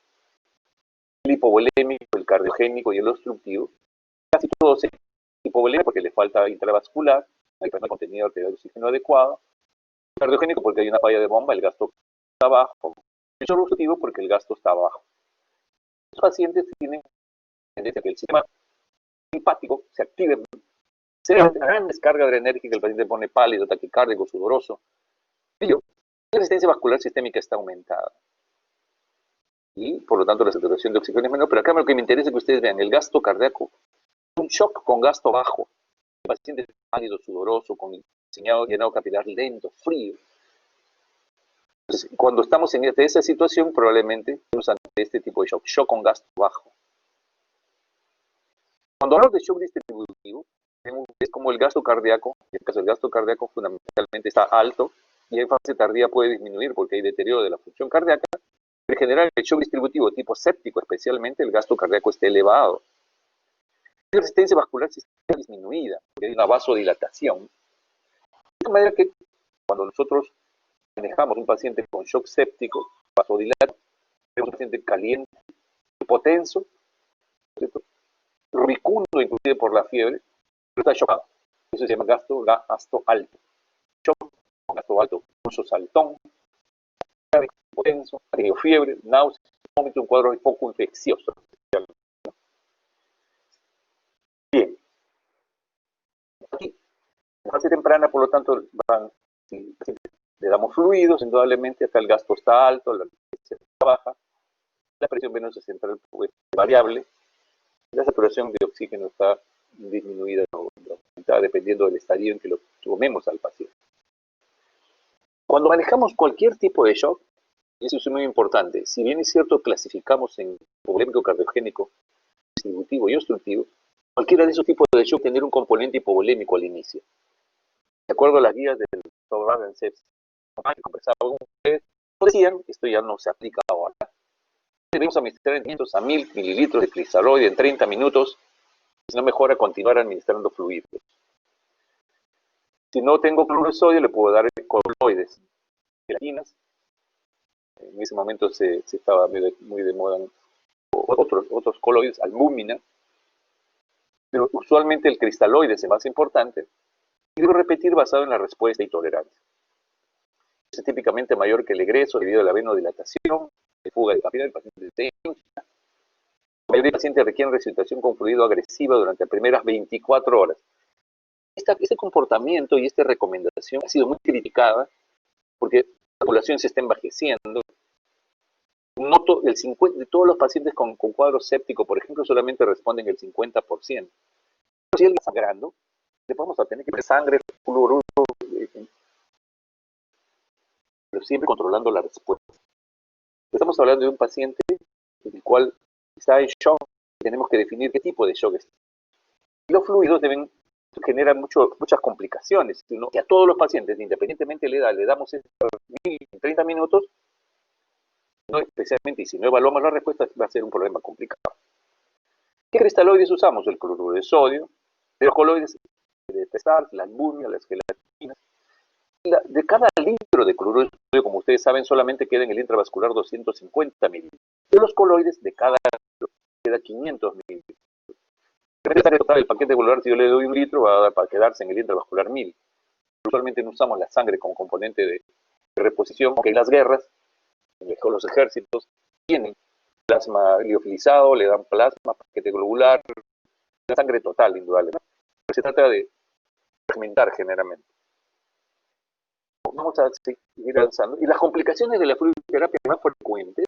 el hipovolémico, el cardiogénico y el obstructivo, casi todos son hipovolémicos porque le falta intravascular, hay un contenido arterial de oxígeno adecuado, cardiogénico porque hay una falla de bomba, el gasto está bajo, y obstructivo porque el gasto está bajo. Los pacientes tienen tendencia a que el sistema simpático se active, se da una gran descarga adrenérgica, el paciente pone pálido, taquicárdico, sudoroso, y la resistencia vascular sistémica está aumentada. Y por lo tanto la saturación de oxígeno es menor, pero acá lo que me interesa es que ustedes vean el gasto cardíaco, un shock con gasto bajo, el paciente pálido, sudoroso, con llenado capilar lento, frío. Entonces, cuando estamos en esa situación, probablemente estamos ante este tipo de shock con gasto bajo. Cuando hablamos de shock distributivo, es como el gasto cardíaco, en el caso del gasto cardíaco fundamentalmente está alto, y en fase tardía puede disminuir porque hay deterioro de la función cardíaca. En general, el shock distributivo tipo séptico, especialmente, el gasto cardíaco está elevado. La resistencia vascular está disminuida, porque hay una vasodilatación. De manera que cuando nosotros manejamos un paciente con shock séptico, vasodilatado, tenemos un paciente caliente, hipotenso, ¿cierto? Rubicundo inclusive por la fiebre, pero está chocado. Eso se llama gasto alto. Shock con gasto alto, pulso saltón, hipotenso, fiebre, náuseas, vómito, un cuadro de foco infeccioso. Bien. Aquí, en fase temprana, por lo tanto, si le damos fluidos, indudablemente, acá el gasto está alto, la presión está baja, la presión venosa central es variable, la saturación de oxígeno está disminuida o aumentada, dependiendo del estadio en que lo tomemos al paciente. Cuando manejamos cualquier tipo de shock, y eso es muy importante, si bien es cierto clasificamos en hipovolémico cardiogénico, distributivo y obstructivo, cualquiera de esos tipos de shock tendrá un componente hipovolémico al inicio. De acuerdo a las guías del doctor Ravenseps, que conversaba con ustedes, decían, esto ya no se aplica ahora, debemos administrar en 500 a 1000 mililitros de cristalloide en 30 minutos, si no mejora continuar administrando fluidos. Si no tengo cloruro de sodio, le puedo dar coloides, gelatinas. En ese momento se estaba muy de moda otros coloides, albúmina, pero usualmente el cristalloide es el más importante. Y debo repetir basado en la respuesta y tolerancia. Es típicamente mayor que el egreso debido a la venodilatación, de fuga de capilar, el paciente se hincha. La mayoría de pacientes requieren resucitación con fluido agresiva durante las primeras 24 horas. Este comportamiento y esta recomendación ha sido muy criticada porque la población se está envejeciendo. Noto de todos los pacientes con cuadro séptico, por ejemplo, solamente responden el 50%. Pero si él está sangrando, le podemos tener que ver sangre, fluoruro, pero siempre controlando la respuesta. Estamos hablando de un paciente el cual está en shock, y tenemos que definir qué tipo de shock es. Y los fluidos generan muchas complicaciones, sino que a todos los pacientes, independientemente de la edad, le damos 30 minutos, no especialmente, y si no evaluamos la respuesta, va a ser un problema complicado. ¿Qué cristaloides usamos? El cloruro de sodio, los coloides de pesar, la albúmina, las gelatinas. De cada litro de cloruro de sodio, como ustedes saben, solamente queda en el intravascular 250 mililitros. De los coloides, de cada litro, queda 500 mililitros. El paquete globular, si yo le doy un litro, va a dar para quedarse en el intravascular 1000. Usualmente no usamos la sangre como componente de reposición, aunque en las guerras, los ejércitos, tienen plasma liofilizado, le dan plasma, paquete globular, la sangre total, indudablemente. Pero se trata de fragmentar generalmente. Vamos a seguir avanzando. Y las complicaciones de la fluidoterapia más frecuentes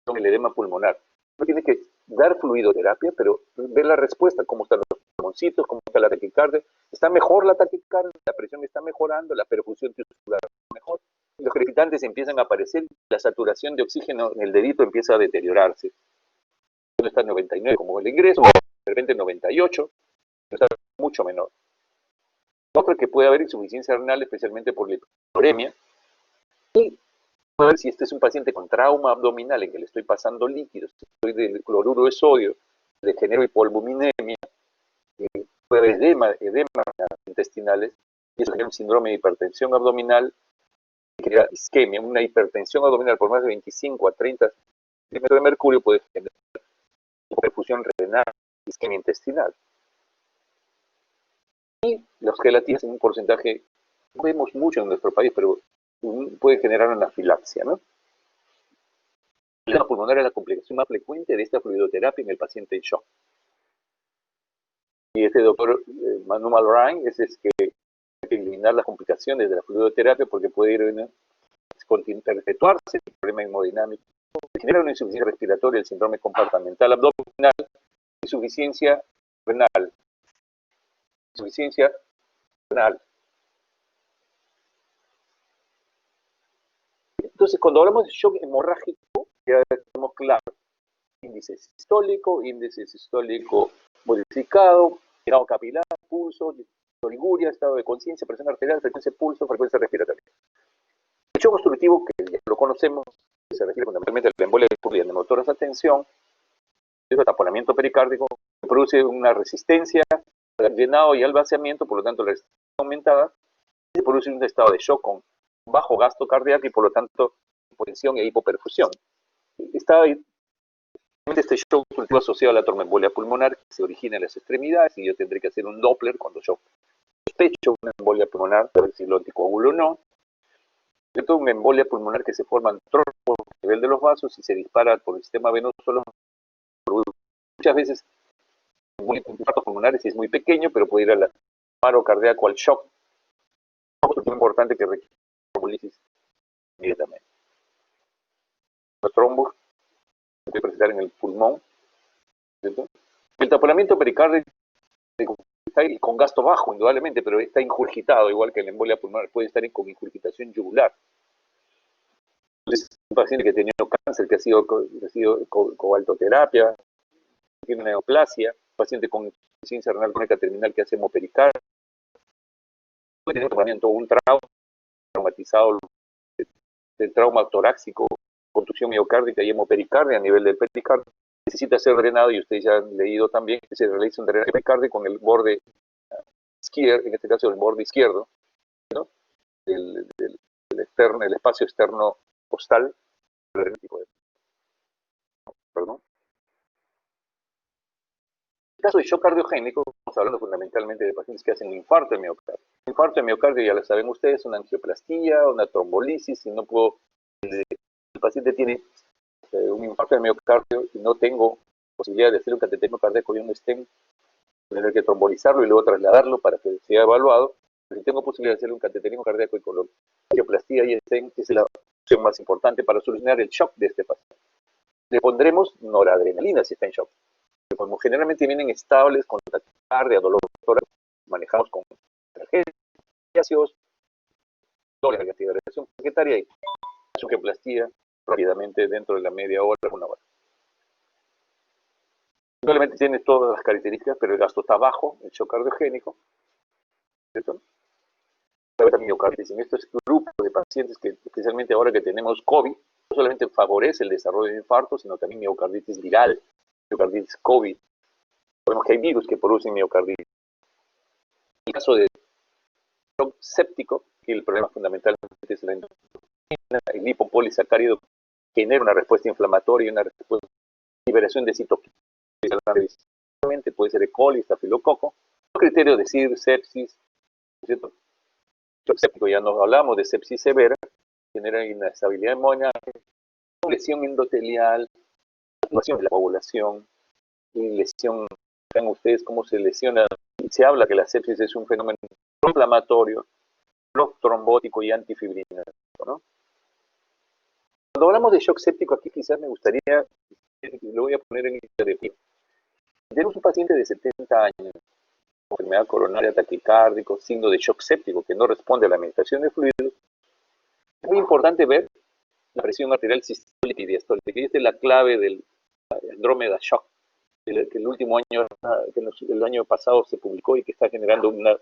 son el edema pulmonar. Uno tiene que dar fluidoterapia, pero ver la respuesta, cómo están los pulmoncitos, cómo está la taquicardia. Está mejor la taquicardia, la presión está mejorando, la perfusión tisular está mejor. Los crepitantes empiezan a aparecer, la saturación de oxígeno en el dedito empieza a deteriorarse. No está en 99 como el ingreso, de repente 98, está mucho menor. Otra que puede haber insuficiencia renal, especialmente por la hipouremia. Y puede ver si este es un paciente con trauma abdominal en que le estoy pasando líquidos, estoy de cloruro de sodio, le genero hipoalbuminemia, puede haber edema intestinales, y eso genera un síndrome de hipertensión abdominal, que crea isquemia, una hipertensión abdominal por más de 25 a 30 milímetros de mercurio puede generar hipoperfusión renal, isquemia intestinal. Y las gelatinas en un porcentaje, no vemos mucho en nuestro país, pero puede generar anafilaxia, ¿no? El edema pulmonar es la complicación más frecuente de esta fluidoterapia en el paciente en shock. Y este doctor Manu Malrain es que hay que eliminar las complicaciones de la fluidoterapia porque puede ir a perpetuarse el problema hemodinámico, genera una insuficiencia respiratoria, el síndrome compartimental abdominal, insuficiencia renal. Insuficiencia renal. Entonces, cuando hablamos de shock hemorrágico, ya tenemos claro, índice sistólico modificado, grado capilar, pulso, oliguria, estado de conciencia, presión arterial, frecuencia de pulso, frecuencia respiratoria. El shock obstructivo, que ya lo conocemos, se refiere fundamentalmente a la embolia de neumotoras a tensión, el taponamiento pericárdico, que produce una resistencia al llenado y al vaciamiento, por lo tanto la resistencia aumentada, y se produce un estado de shock con bajo gasto cardíaco y por lo tanto hipotensión e hipoperfusión. Este shock obstructivo asociado a la tromboembolia pulmonar que se origina en las extremidades y yo tendré que hacer un Doppler cuando yo sospecho una embolia pulmonar, para ver si lo anticoagulo o no. Esto es una embolia pulmonar que se forma en trombos a nivel de los vasos y se dispara por el sistema venoso. Muchas veces el infarto pulmonar es muy pequeño, pero puede ir al paro cardíaco, al shock. Es muy importante que requiere trombolisis inmediatamente. Los trombos se puede presentar en el pulmón, ¿cierto? El taponamiento pericárdico está ahí con gasto bajo, indudablemente, pero está ingurgitado, igual que la embolia pulmonar, puede estar con ingurgitación yugular. Es un paciente que ha tenido cáncer, que ha sido cobaltoterapia, tiene neoplasia, un paciente con insuficiencia renal crónica terminal que hace hemopericardia, puede tener un tratamiento, un trauma traumatizado del trauma torácico, contusión miocárdica y hemopericardia a nivel del pericardio, necesita ser drenado, y ustedes ya han leído también que se realiza un drenaje pericardio con el borde izquierdo, en este caso el borde izquierdo, ¿no? El espacio externo costal, perdón. En el caso de shock cardiogénico, estamos hablando fundamentalmente de pacientes que hacen infarto de miocardio. Infarto de miocardio, ya lo saben ustedes, una angioplastía, una trombolisis, si no puedo, el paciente tiene un infarto de miocardio y no tengo posibilidad de hacer un cateterismo cardíaco y un stent, tener que trombolizarlo y luego trasladarlo para que sea evaluado. Si tengo posibilidad de hacer un cateterismo cardíaco y con angioplastía y stent, es la opción más importante para solucionar el shock de este paciente. Le pondremos noradrenalina si está en shock. Como generalmente vienen estables con taquicardia, dolor torácico, manejamos con gaseosos, doble negativa de reacción plaquetaria y angioplastía rápidamente dentro de la media hora, una hora. Simplemente tiene todas las características, pero el gasto está bajo, el shock cardiogénico, ¿cierto? La miocarditis en estos grupos de pacientes que, especialmente ahora que tenemos COVID, no solamente favorece el desarrollo de infarto, sino también miocarditis viral, miocarditis COVID. Sabemos que hay virus que producen miocarditis. En el caso de shock séptico, que el problema fundamentalmente es la endorfina, el lipopolisacárido genera una respuesta inflamatoria y una respuesta de liberación de citoquinas. Puede ser E. coli, estafilococo. Los criterios de decir sepsis, ¿cierto? Shock séptico, ya nos hablamos de sepsis severa, genera inestabilidad hemorrágica, lesión endotelial, activación de la coagulación, y lesión, vean ustedes cómo se lesiona. Se habla que la sepsis es un fenómeno inflamatorio, trombótico y antifibrinoso, ¿no? Cuando hablamos de shock séptico, aquí quizás me gustaría, lo voy a poner en lista de pie. Tenemos un paciente de 70 años, con enfermedad coronaria, taquicárdico, signo de shock séptico, que no responde a la administración de fluidos. Es muy importante ver la presión arterial sistólica y diastólica, y esta es la clave del Andrómeda Shock, que el último año, el año pasado se publicó y que está generando una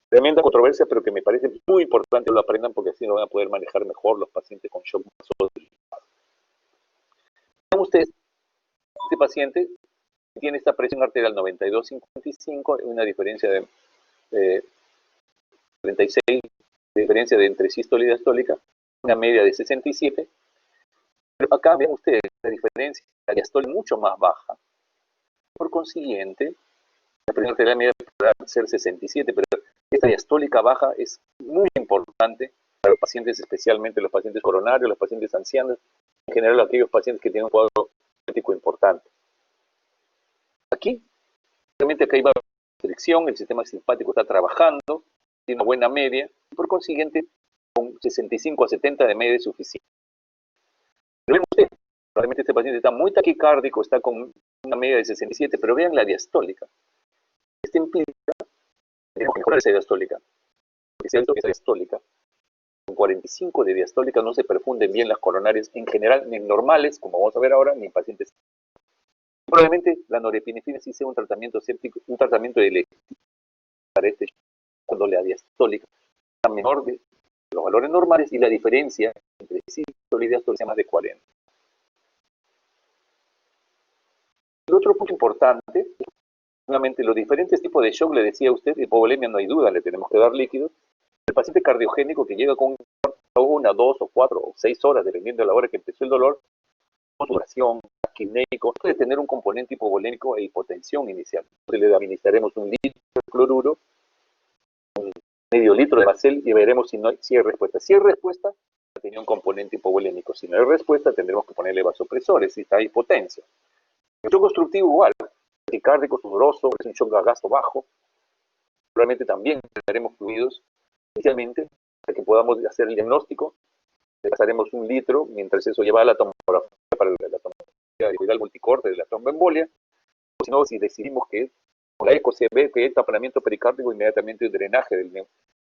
tremenda controversia, pero que me parece muy importante que lo aprendan porque así lo van a poder manejar mejor los pacientes con shock vasovagal. Como ustedes, este paciente tiene esta presión arterial 92-55, una diferencia de 36, diferencia de entre sístole y diastólica, una media de 67. Pero acá ven ustedes la diferencia, la diastólica es mucho más baja. Por consiguiente, la presión arterial media podrá ser 67, pero esta diastólica baja es muy importante para los pacientes, especialmente los pacientes coronarios, los pacientes ancianos, en general aquellos pacientes que tienen un cuadro crítico importante. Aquí, realmente acá hay una restricción, el sistema simpático está trabajando, tiene una buena media, y por consiguiente, con 65 a 70 de media es suficiente. Pero ven ustedes, probablemente este paciente está muy taquicárdico, está con una media de 67, pero vean la diastólica. Este implica que tenemos que mejorar esa diastólica. Porque si hay esa diastólica, con 45 de diastólica no se perfunden bien las coronarias en general, ni en normales, como vamos a ver ahora, ni en pacientes. Probablemente la norepinefrina sí sea un tratamiento séptico, un tratamiento electivo para este cuando la diastólica está menor de los valores normales y la diferencia entre sístole y diastólica sea más de 40. El otro punto importante, nuevamente los diferentes tipos de shock, le decía a usted, hipovolemia no hay duda, le tenemos que dar líquidos. El paciente cardiogénico que llega con 1, 2 o 4 o 6 horas, dependiendo de la hora que empezó el dolor, duración, taquinémico, puede tener un componente hipovolémico e hipotensión inicial. Entonces le administraremos un litro de cloruro, un medio litro de Bacel y veremos si hay respuesta. Si hay respuesta, tenía un componente hipovolémico. Si no hay respuesta, tendremos que ponerle vasopresores si está hipotencia. El shock constructivo igual, taquicárdico, sudoroso, es un shock a gasto bajo. Probablemente también daremos fluidos inicialmente para que podamos hacer el diagnóstico. Le pasaremos un litro, mientras eso lleva a la tomografía para la tomografía de viral multicorte de la tromboembolia. O si no, si decidimos que Con la eco se ve que hay taponamiento pericárdico, inmediatamente el drenaje del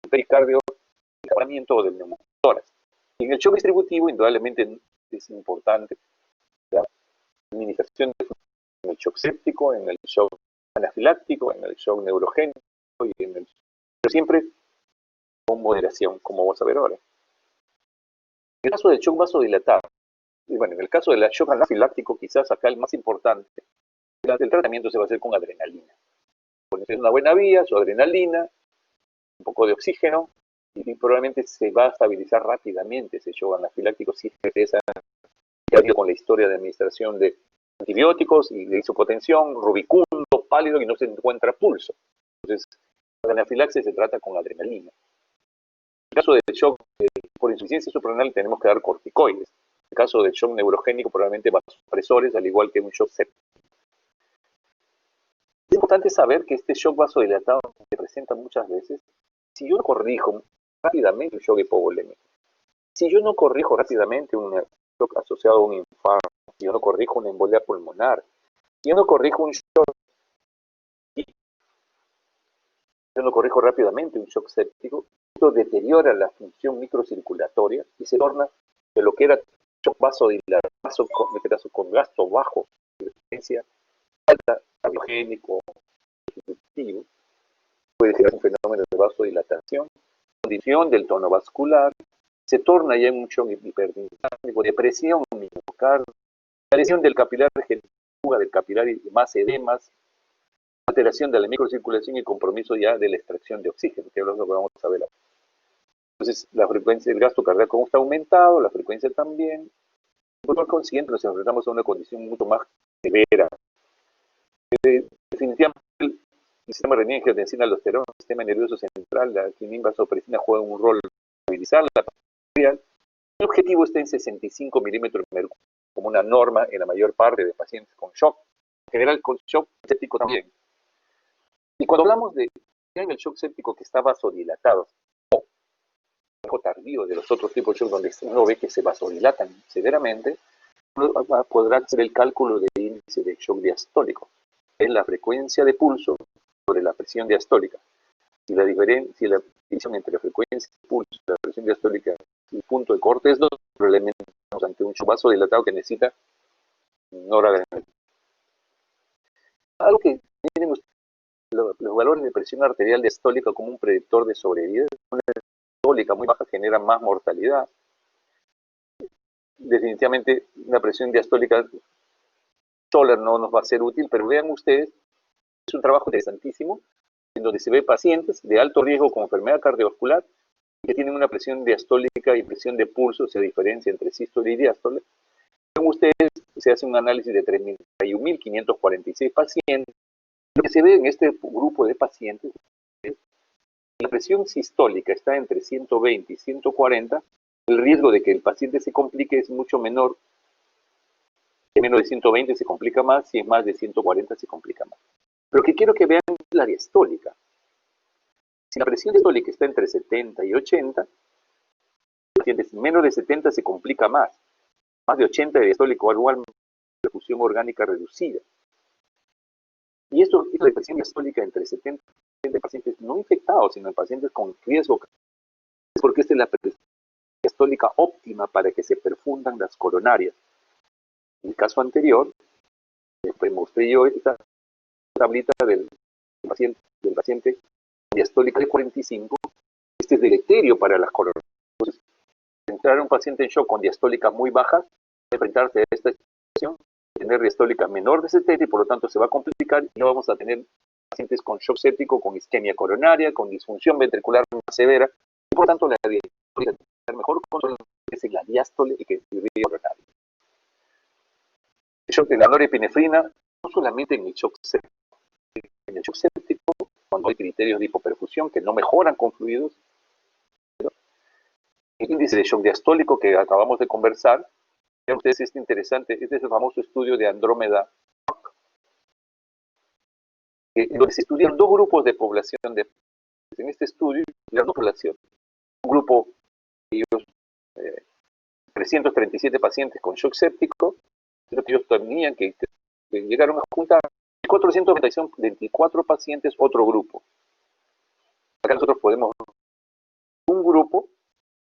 pericardio, el taponamiento del neumotórax. Y en el shock distributivo, indudablemente es importante la administración en el shock séptico, en el shock anafiláctico, en el shock neurogénico, pero siempre con moderación, como vamos a ver ahora. En el caso del shock vasodilatado, y bueno, en el caso del shock anafiláctico, quizás acá el más importante, el tratamiento se va a hacer con adrenalina. Pones una buena vía, su adrenalina, un poco de oxígeno, y probablemente se va a estabilizar rápidamente ese shock anafiláctico si es con la historia de administración de antibióticos y de hipotensión, rubicundo, pálido y no se encuentra pulso. Entonces, la anafilaxis se trata con adrenalina. En el caso del shock por insuficiencia suprarrenal tenemos que dar corticoides. En el caso del shock neurogénico probablemente vasopresores, al igual que un shock séptico. Es importante saber que este shock vasodilatado se presenta muchas veces. Si yo no corrijo rápidamente un shock hipovolémico, si yo no corrijo rápidamente un shock asociado a un infarto, si yo no corrijo una embolia pulmonar, si yo no corrijo un shock, yo no corrijo rápidamente un shock séptico, esto deteriora la función microcirculatoria y se torna de lo que era shock vasodilatado, en este caso con gasto bajo, frecuencia alta, cardiogénico, constitutivo, puede generar un fenómeno de vasodilatación, condición del tono vascular, se torna ya en un shock hiperdinámico, depresión miocardio, la lesión del capilar, fuga del capilar y más edemas, alteración de la microcirculación y compromiso ya de la extracción de oxígeno, que es lo que vamos a ver ahora. Entonces, la frecuencia del gasto cardíaco está aumentado, la frecuencia también. Por consiguiente, nos enfrentamos a una condición mucho más severa. Definitivamente, el sistema renina-angiotensina-aldosterona, el sistema nervioso central, la quinina-vasopresina juega un rol en estabilizar la arterial. El objetivo está en 65 milímetros de mercurio, como una norma en la mayor parte de pacientes con shock. En general, con shock séptico también. Y cuando hablamos de en el shock séptico que está vasodilatado, o algo tardío de los otros tipos de shock donde uno ve que se vasodilatan severamente, uno podrá hacer el cálculo del índice de shock diastólico. Es la frecuencia de pulso sobre la presión diastólica. Si la división entre la frecuencia de pulso y la presión diastólica y el punto de corte es 2, probablemente estamos ante un shock vasodilatado que necesita noradrenalina. Algo que tienen los valores de presión arterial diastólica como un predictor de sobrevida. Una diastólica muy baja genera más mortalidad. Definitivamente una presión diastólica sola no nos va a ser útil, pero vean ustedes, es un trabajo interesantísimo en donde se ve pacientes de alto riesgo con enfermedad cardiovascular que tienen una presión diastólica y presión de pulso, se diferencia entre sístole y diástole. Vean ustedes, se hace un análisis de 31.546 pacientes. Lo que se ve en este grupo de pacientes es que la presión sistólica está entre 120 y 140, el riesgo de que el paciente se complique es mucho menor. Si es menos de 120 se complica más, si es más de 140 se complica más. Pero que quiero que vean la diastólica. Si la presión diastólica está entre 70 y 80, pacientes menos de 70 se complica más. Más de 80 de diastólico igual perfusión orgánica reducida. Y esto de presión diastólica entre 70 y 80 pacientes no infectados, sino en pacientes con riesgo, es porque esta es la presión diastólica óptima para que se perfundan las coronarias. En el caso anterior, pues mostré yo esta tablita del paciente diastólica de 45. Este es deleterio para las coronarias. Entonces, entrar a un paciente en shock con diastólica muy baja, enfrentarse a esta situación, tener diastólica menor de 70 y por lo tanto se va a complicar y no vamos a tener pacientes con shock séptico, con isquemia coronaria, con disfunción ventricular más severa y por lo tanto la diastólica es mejor control que la diástole y que el coronario. El shock de la norepinefrina, no solamente en el shock séptico, en el shock séptico, cuando hay criterios de hipoperfusión que no mejoran con fluidos, el índice de shock diastólico que acabamos de conversar, vean ustedes este interesante, este es el famoso estudio de Andrómeda, en donde se estudian dos grupos de población. En este estudio, las dos poblaciones. Un grupo, ellos, 337 pacientes con shock séptico, ellos tenían que llegaron a juntar 424 pacientes, otro grupo. Acá nosotros podemos ver un grupo,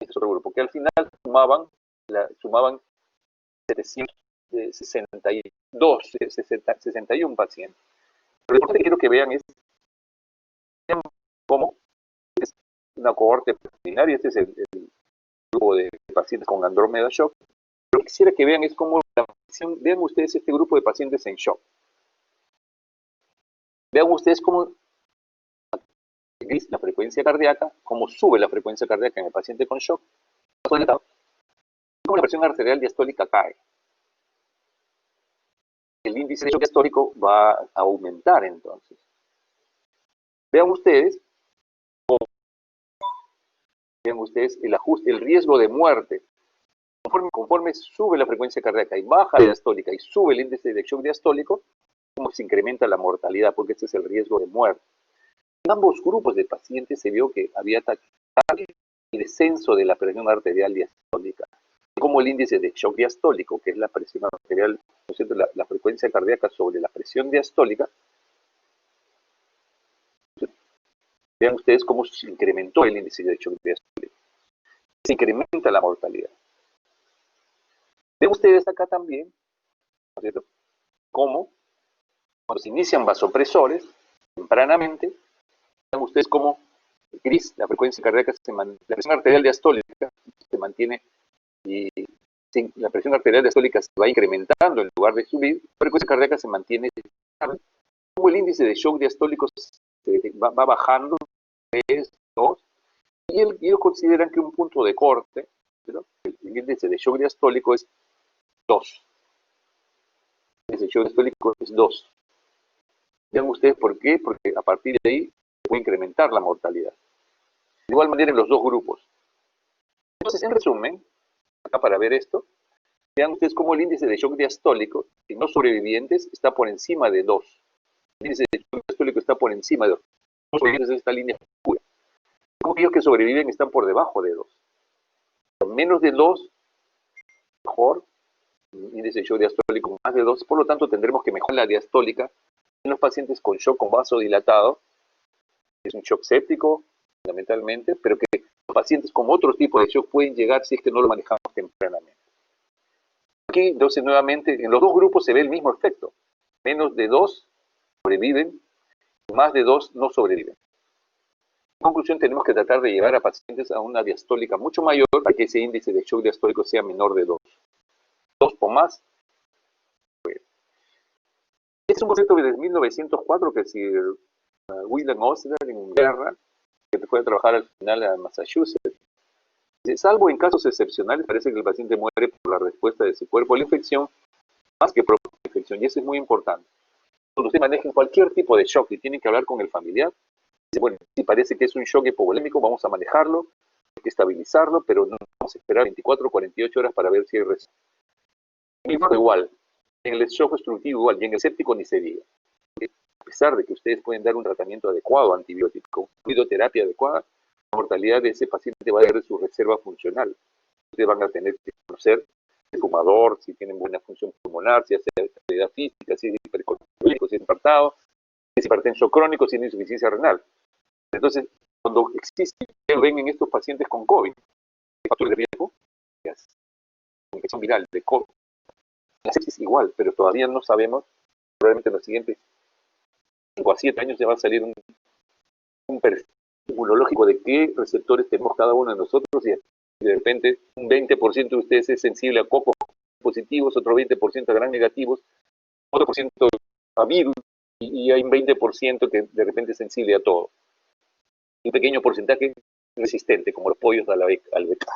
este es otro grupo, que al final sumaban 61 pacientes. Pero lo importante que quiero que vean es cómo es una cohorte preliminar, y este es el grupo de pacientes con Andrómeda Shock. Lo que quisiera que vean es cómo vean ustedes este grupo de pacientes en shock. Vean ustedes cómo la frecuencia cardíaca, cómo sube la frecuencia cardíaca en el paciente con shock, cómo la presión arterial diastólica cae. El índice de shock diastólico va a aumentar entonces. Vean ustedes el ajuste, el riesgo de muerte. Conforme sube la frecuencia cardíaca y baja la diastólica y sube el índice de shock diastólico, cómo se incrementa la mortalidad, porque este es el riesgo de muerte. En ambos grupos de pacientes se vio que había taquicardia y descenso de la presión arterial diastólica, como el índice de shock diastólico, que es la presión arterial, ¿no es cierto?, la frecuencia cardíaca sobre la presión diastólica. Vean ustedes cómo se incrementó el índice de shock diastólico. Se incrementa la mortalidad. Ven ustedes acá también, ¿no es cierto?, cómo cuando se inician vasopresores, tempranamente, vean ustedes cómo gris, la frecuencia cardíaca, la presión arterial diastólica se mantiene, y la presión arterial diastólica se va incrementando en lugar de subir, la frecuencia cardíaca se mantiene, como el índice de shock diastólico va bajando, 3, 2, y ellos consideran que un punto de corte, ¿no?, el índice de shock diastólico es 2. El índice de shock diastólico es 2. Vean ustedes por qué, porque a partir de ahí se puede incrementar la mortalidad. De igual manera en los dos grupos. Entonces, en resumen, acá para ver esto, vean ustedes cómo el índice de shock diastólico en no sobrevivientes está por encima de 2. El índice de shock diastólico está por encima de 2. Los sobrevivientes de esta línea oscura. Como aquellos que sobreviven están por debajo de 2. Menos de 2, mejor. Índice de shock diastólico más de 2. Por lo tanto, tendremos que mejorar la diastólica en los pacientes con shock con vaso dilatado. Es un shock séptico, fundamentalmente, pero que los pacientes con otros tipos de shock pueden llegar si es que no lo manejamos tempranamente. Aquí, entonces, nuevamente, en los dos grupos se ve el mismo efecto. Menos de 2 sobreviven, más de 2 no sobreviven. En conclusión, tenemos que tratar de llevar a pacientes a una diastólica mucho mayor para que ese índice de shock diastólico sea menor de 2. 2 o más. Este es un concepto desde 1904 que Sir William Osler en Inglaterra, que fue a trabajar al final a Massachusetts. Salvo en casos excepcionales, parece que el paciente muere por la respuesta de su cuerpo a la infección, más que por la infección, y eso es muy importante. Cuando usted maneja cualquier tipo de shock y tiene que hablar con el familiar, dice, bueno, si parece que es un shock hipovolémico, vamos a manejarlo, hay que estabilizarlo, pero no vamos a esperar 24 o 48 horas para ver si hay reacción. Igual, en el shock obstructivo igual, y en el séptico ni se diga. A pesar de que ustedes pueden dar un tratamiento adecuado antibiótico, fluidoterapia adecuada, la mortalidad de ese paciente va a ir de su reserva funcional. Ustedes van a tener que conocer el fumador, si tienen buena función pulmonar, si hace actividad física, si es hipercolítico, si es infartado, si es hipertenso crónico, si es insuficiencia renal. Entonces, cuando existe, ven en estos pacientes con COVID, factor de riesgo, infección viral de COVID. La sepsis igual, pero todavía no sabemos, probablemente en los siguientes 5 a 7 años ya va a salir un perfil inmunológico de qué receptores tenemos cada uno de nosotros, y de repente un 20% de ustedes es sensible a cocos positivos, otro 20% a gran negativos, otro por ciento a virus, y hay un 20% que de repente es sensible a todo. Un pequeño porcentaje resistente, como los pollos al BK.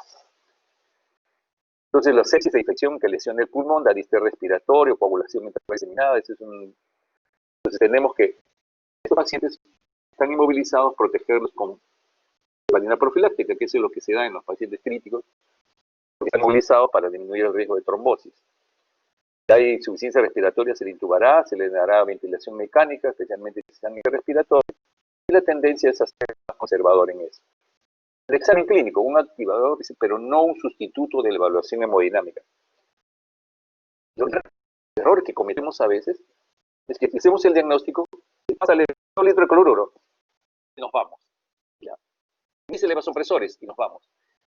Entonces, la sepsis de infección que lesiona el pulmón, da distel respiratorio, coagulación mental diseminada, entonces tenemos que, estos pacientes están inmovilizados, protegerlos con valina profiláctica, que es lo que se da en los pacientes críticos, porque están inmovilizados para disminuir el riesgo de trombosis. Si hay insuficiencia respiratoria, se le intubará, se le dará ventilación mecánica, especialmente si están respiratorios, y la tendencia es a ser más conservador en eso. El examen clínico, un activador, pero no un sustituto de la evaluación hemodinámica. El error que cometemos a veces Es que hacemos el diagnóstico, pasa el litro de cloruro y nos vamos. ¿Ya? Y se le vasopresores y nos vamos.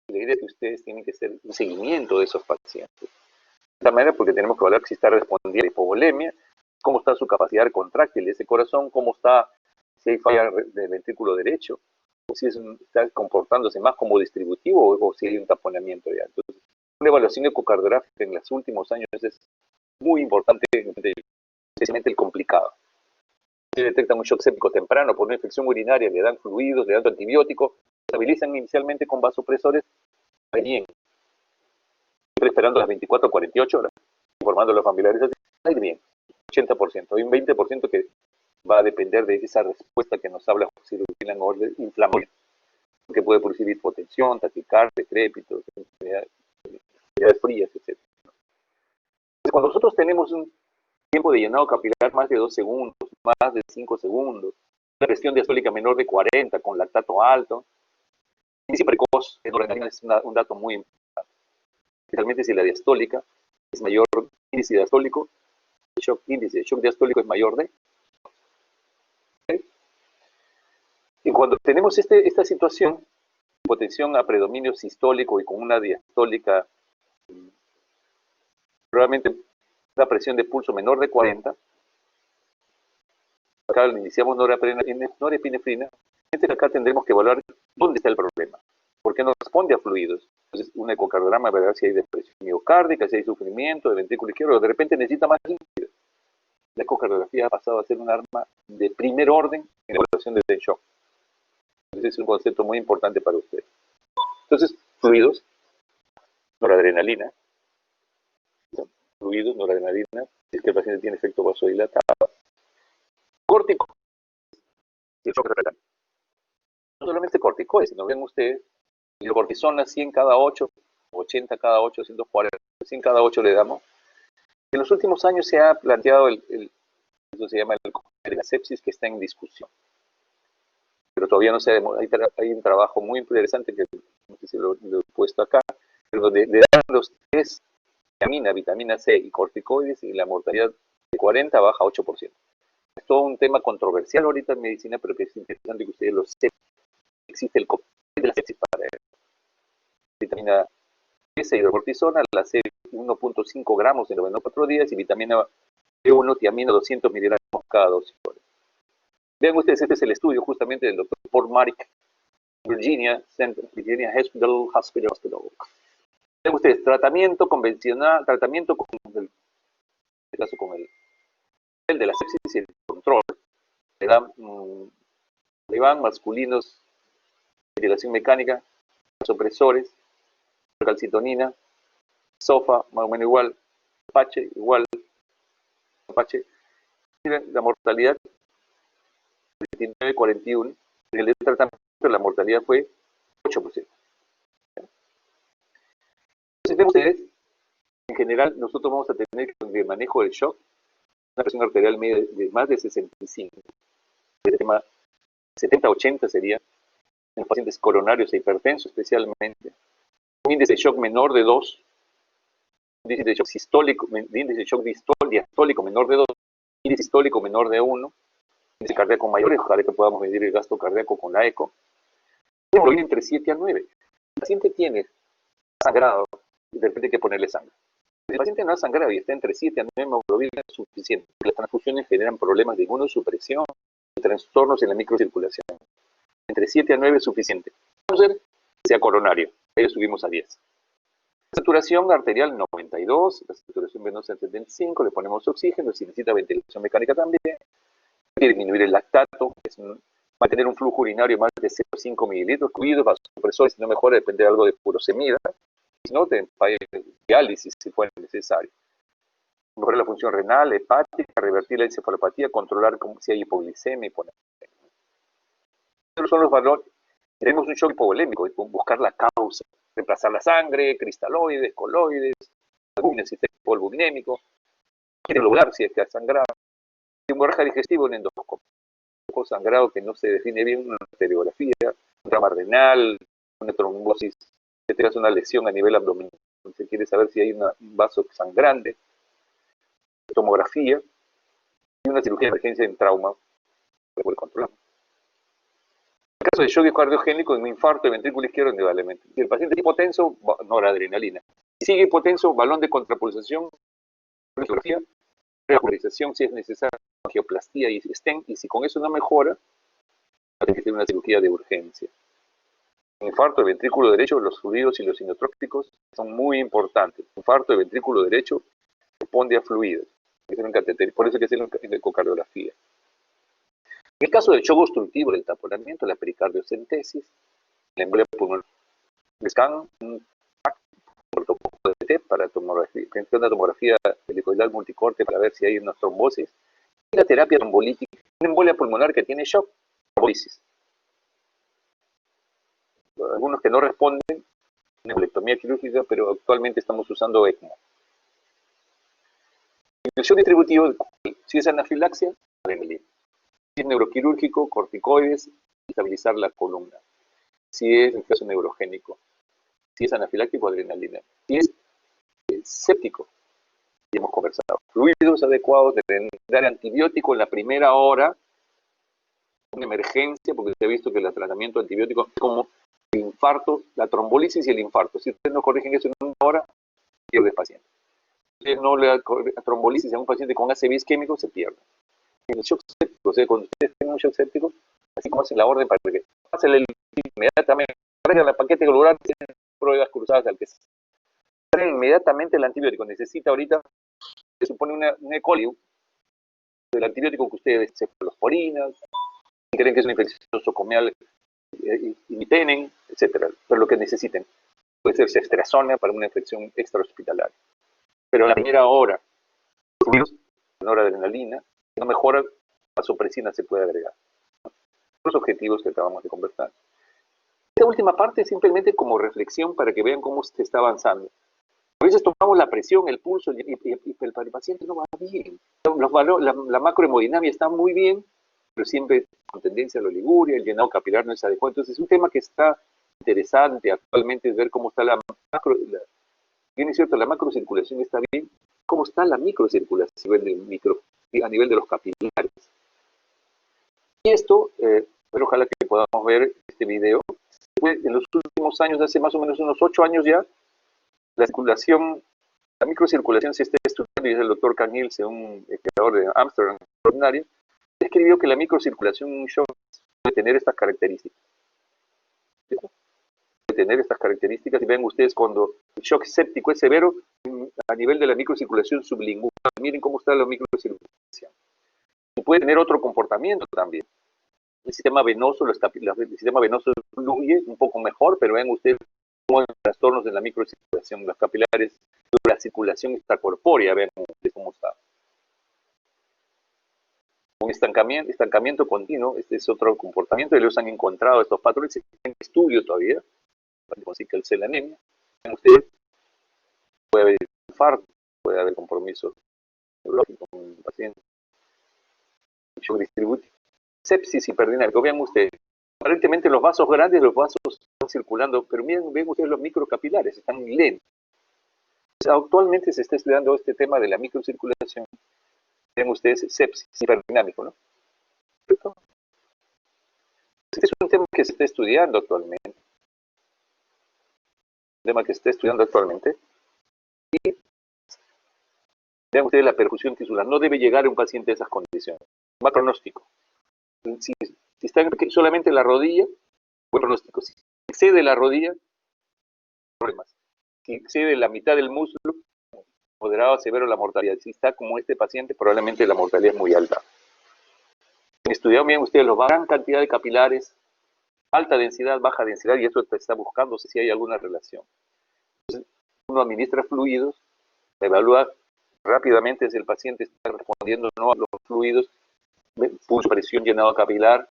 Y la idea es que ustedes tienen que hacer un seguimiento de esos pacientes. De esta manera, porque tenemos que evaluar si está respondiendo a hipovolemia, cómo está su capacidad contráctil de ese corazón, cómo está, si hay falla del ventrículo derecho, o si está comportándose más como distributivo o si hay un taponamiento ya. Entonces, una evaluación ecocardiográfica en los últimos años es muy importante, especialmente el complicado. Se detecta un shock séptico temprano por una infección urinaria, le dan fluidos, le dan antibióticos, estabilizan inicialmente con vasopresores, va bien. Siempre esperando las 24 o 48 horas, informando a los familiares, va bien, 80%. Hay un 20% que va a depender de esa respuesta que nos habla si en orden inflamatoria, que puede producir hipotensión, taquicardia, decrépitos, enfermedades frías, etc. Entonces, cuando nosotros tenemos un tiempo de llenado capilar más de 2 segundos, más de 5 segundos, una presión diastólica menor de 40 con lactato alto, índice precoz de noradrenalina es un dato muy importante, especialmente si la diastólica es mayor, índice diastólico, índice de shock diastólico es mayor de. ¿Okay? Y cuando tenemos esta situación, hipotensión a predominio sistólico y con una diastólica, probablemente una presión de pulso menor de 40, acá iniciamos norepinefrina, entonces acá tendremos que evaluar dónde está el problema, por qué no responde a fluidos. Entonces, un ecocardiograma verá si hay depresión miocárdica, si hay sufrimiento de ventrículo izquierdo, de repente necesita más líquido. La ecocardiografía ha pasado a ser un arma de primer orden en la evaluación de shock. Entonces, es un concepto muy importante para ustedes. Entonces, fluidos, noradrenalina, fluidos, noradrenalina, si es que el paciente tiene efecto vasodilatado, córtico, y el shock renal. No solamente corticoides, sino ven ustedes, hidrocortisona 100 cada 8, 80 cada 8, 140, 100 cada 8 le damos. En los últimos años se ha planteado eso se llama el de la sepsis, que está en discusión. Pero todavía no se ha hay un trabajo muy interesante que no sé si lo he puesto acá, pero donde le dan los tres vitamina C y corticoides y la mortalidad de 40 baja a 8%. Es todo un tema controversial ahorita en medicina, pero que es interesante que ustedes lo sepan. Existe el cóctel de la sepsis para vitamina C, hidrocortisona, la C 1.5 gramos en 94 días y vitamina B1, tiamina 200 miligramos cada 12 horas. Vean ustedes, este es el estudio justamente del doctor Paul Marik, Virginia Hospital. Vean ustedes, tratamiento convencional, tratamiento con el de la sepsis y el control. Le van masculinos, ventilación mecánica, vasopresores, calcitonina, sofa, más o menos igual, Apache, igual, Apache. Miren, la mortalidad 29-41, en el tratamiento la mortalidad fue 8%. Entonces, ven ustedes, en general, nosotros vamos a tener el manejo del shock, una presión arterial media de más de 65. El tema 70-80 sería en los pacientes coronarios e hipertensos especialmente. Un índice de shock menor de 2, índice de shock sistólico, índice de shock diastólico menor de 2, índice sistólico menor de 1, índice cardíaco mayor, ojalá que podamos medir el gasto cardíaco con la eco. Hemoglobina entre 7 a 9. El paciente tiene sangrado y de repente hay que ponerle sangre. Si el paciente no ha sangrado y está entre 7 a 9 hemoglobina es suficiente. Las transfusiones generan problemas de inmunosupresión y trastornos en la microcirculación. Entre 7 a 9 es suficiente. Vamos a ver que sea coronario. Ahí subimos a 10. Saturación arterial 92, la saturación venosa 75, le ponemos oxígeno, si necesita ventilación mecánica también. Hay que disminuir el lactato, mantener un flujo urinario más de 0,5 mililitros, fluidos, vasopresores, si no mejora, depende de algo de furosemida. Si no, diálisis si fuera necesario. Mejorar la función renal, hepática, revertir la encefalopatía, controlar si hay hipoglicemia y poner. Estos son los valores. Tenemos un shock hipovolémico, buscar la causa, reemplazar la sangre, cristaloides, coloides, algún sistema polvovinémico, globular si es que ha sangrado, hemorragia digestiva, un endoscopio, sangrado que no se define bien, una arteriografía, un drama renal, una trombosis, que tengas una lesión a nivel abdominal. Entonces quiere saber si hay un vaso sangrante, tomografía, y una cirugía de emergencia en trauma se puede controlar. En el caso de shock cardiogénico, en un infarto de ventrículo izquierdo, indudablemente. Si el paciente es hipotenso, noradrenalina. Si sigue hipotenso, balón de contrapulsación, radiografía, revascularización si es necesaria, angioplastía y stent, y si con eso no mejora, tiene que ser una cirugía de urgencia. En infarto de ventrículo derecho, los fluidos y los inotrópicos son muy importantes. Infarto de ventrículo derecho responde a fluidos. Por eso hay que hacer una ecocardiografía. En el caso del shock obstructivo del taponamiento, la pericardiocentesis, la embolia pulmonar, scan, un protocolo de TEP para una tomografía helicoidal multicorte para ver si hay una trombosis, y la terapia trombolítica, una embolia pulmonar que tiene shock, trombolisis. Algunos que no responden, neurolectomía quirúrgica, pero actualmente estamos usando ECMO. El shock distributivo, si es anafilaxia, adrenalina. Si es neuroquirúrgico, corticoides, estabilizar la columna. Si es en caso neurogénico. Si es anafiláctico, adrenalina. Si es séptico, ya hemos conversado. Fluidos adecuados, deben dar antibiótico en la primera hora, una emergencia, porque se ha visto que el tratamiento antibiótico es como el infarto, la trombolisis y el infarto. Si ustedes no corrigen eso en una hora, pierde el paciente. Si ustedes no le dan trombolisis a un paciente con ACV isquémico, se pierde. En el shock séptico, o sea, cuando ustedes tienen un shock séptico, así como hacen la orden para que pasen el inmediatamente, traigan la paquete global, tienen pruebas cruzadas al que se traen inmediatamente el antibiótico. Necesita ahorita, se supone un E. coli, del antibiótico que ustedes cefalosporinas, si creen que es una infección nosocomial, imitenen, etcétera, pero lo que necesiten. Puede ser ceftriaxona para una infección extrahospitalaria. Pero en la primera hora, noradrenalina, si no mejora, vasopresina se puede agregar. Los objetivos que acabamos de conversar. Esta última parte es simplemente como reflexión para que vean cómo se está avanzando. A veces tomamos la presión, el pulso, y el paciente no va bien. La macrohemodinamia está muy bien, pero siempre con tendencia a la oliguria, el llenado capilar no es adecuado. Entonces es un tema que está interesante actualmente, es ver cómo está bien es cierto, la macrocirculación está bien, cómo está la microcirculación a nivel de los capilares. Y esto, pero ojalá que podamos ver este video. En los últimos años, hace más o menos unos 8 años ya, la microcirculación se está estudiando, y es el doctor Canilse, un creador de Amsterdam extraordinario, describió que la microcirculación en un shock puede tener estas características. Puede tener estas características, y ven ustedes cuando el shock séptico es severo, a nivel de la microcirculación sublingual, miren cómo está la microcirculación. Y puede tener otro comportamiento también. El sistema venoso, fluye un poco mejor, pero ven ustedes cómo hay trastornos en la microcirculación, las capilares, la circulación extracorpórea, vean cómo está. Un estancamiento continuo, este es otro comportamiento, y los han encontrado estos patrones en estudio todavía, para conseguir que el celanemia. Ven ustedes, puede haber infarto, puede haber compromiso neurológico con el paciente, shock distributivo, sepsis hiperdinámico. Vean ustedes, aparentemente los vasos grandes, los vasos están circulando, pero miren, ven ustedes los microcapilares, están lentos. Actualmente se está estudiando este tema de la microcirculación. Ven ustedes sepsis hiperdinámico, ¿no? ¿Cierto? Este es un tema que se está estudiando actualmente. Y vean ustedes la perfusión tisular. No debe llegar a un paciente de esas condiciones. Mal pronóstico. Si está solamente en la rodilla, buen pronóstico. Si excede la rodilla, problemas. Si excede la mitad del músculo, moderado a severo la mortalidad. Si está como este paciente, probablemente la mortalidad es muy alta. Estudiaron bien ustedes la gran cantidad de capilares, alta densidad, baja densidad, y eso está buscando si hay alguna relación. Entonces, uno administra fluidos, evalúa rápidamente si el paciente está respondiendo o no a los fluidos, pulso, presión, llenado capilar,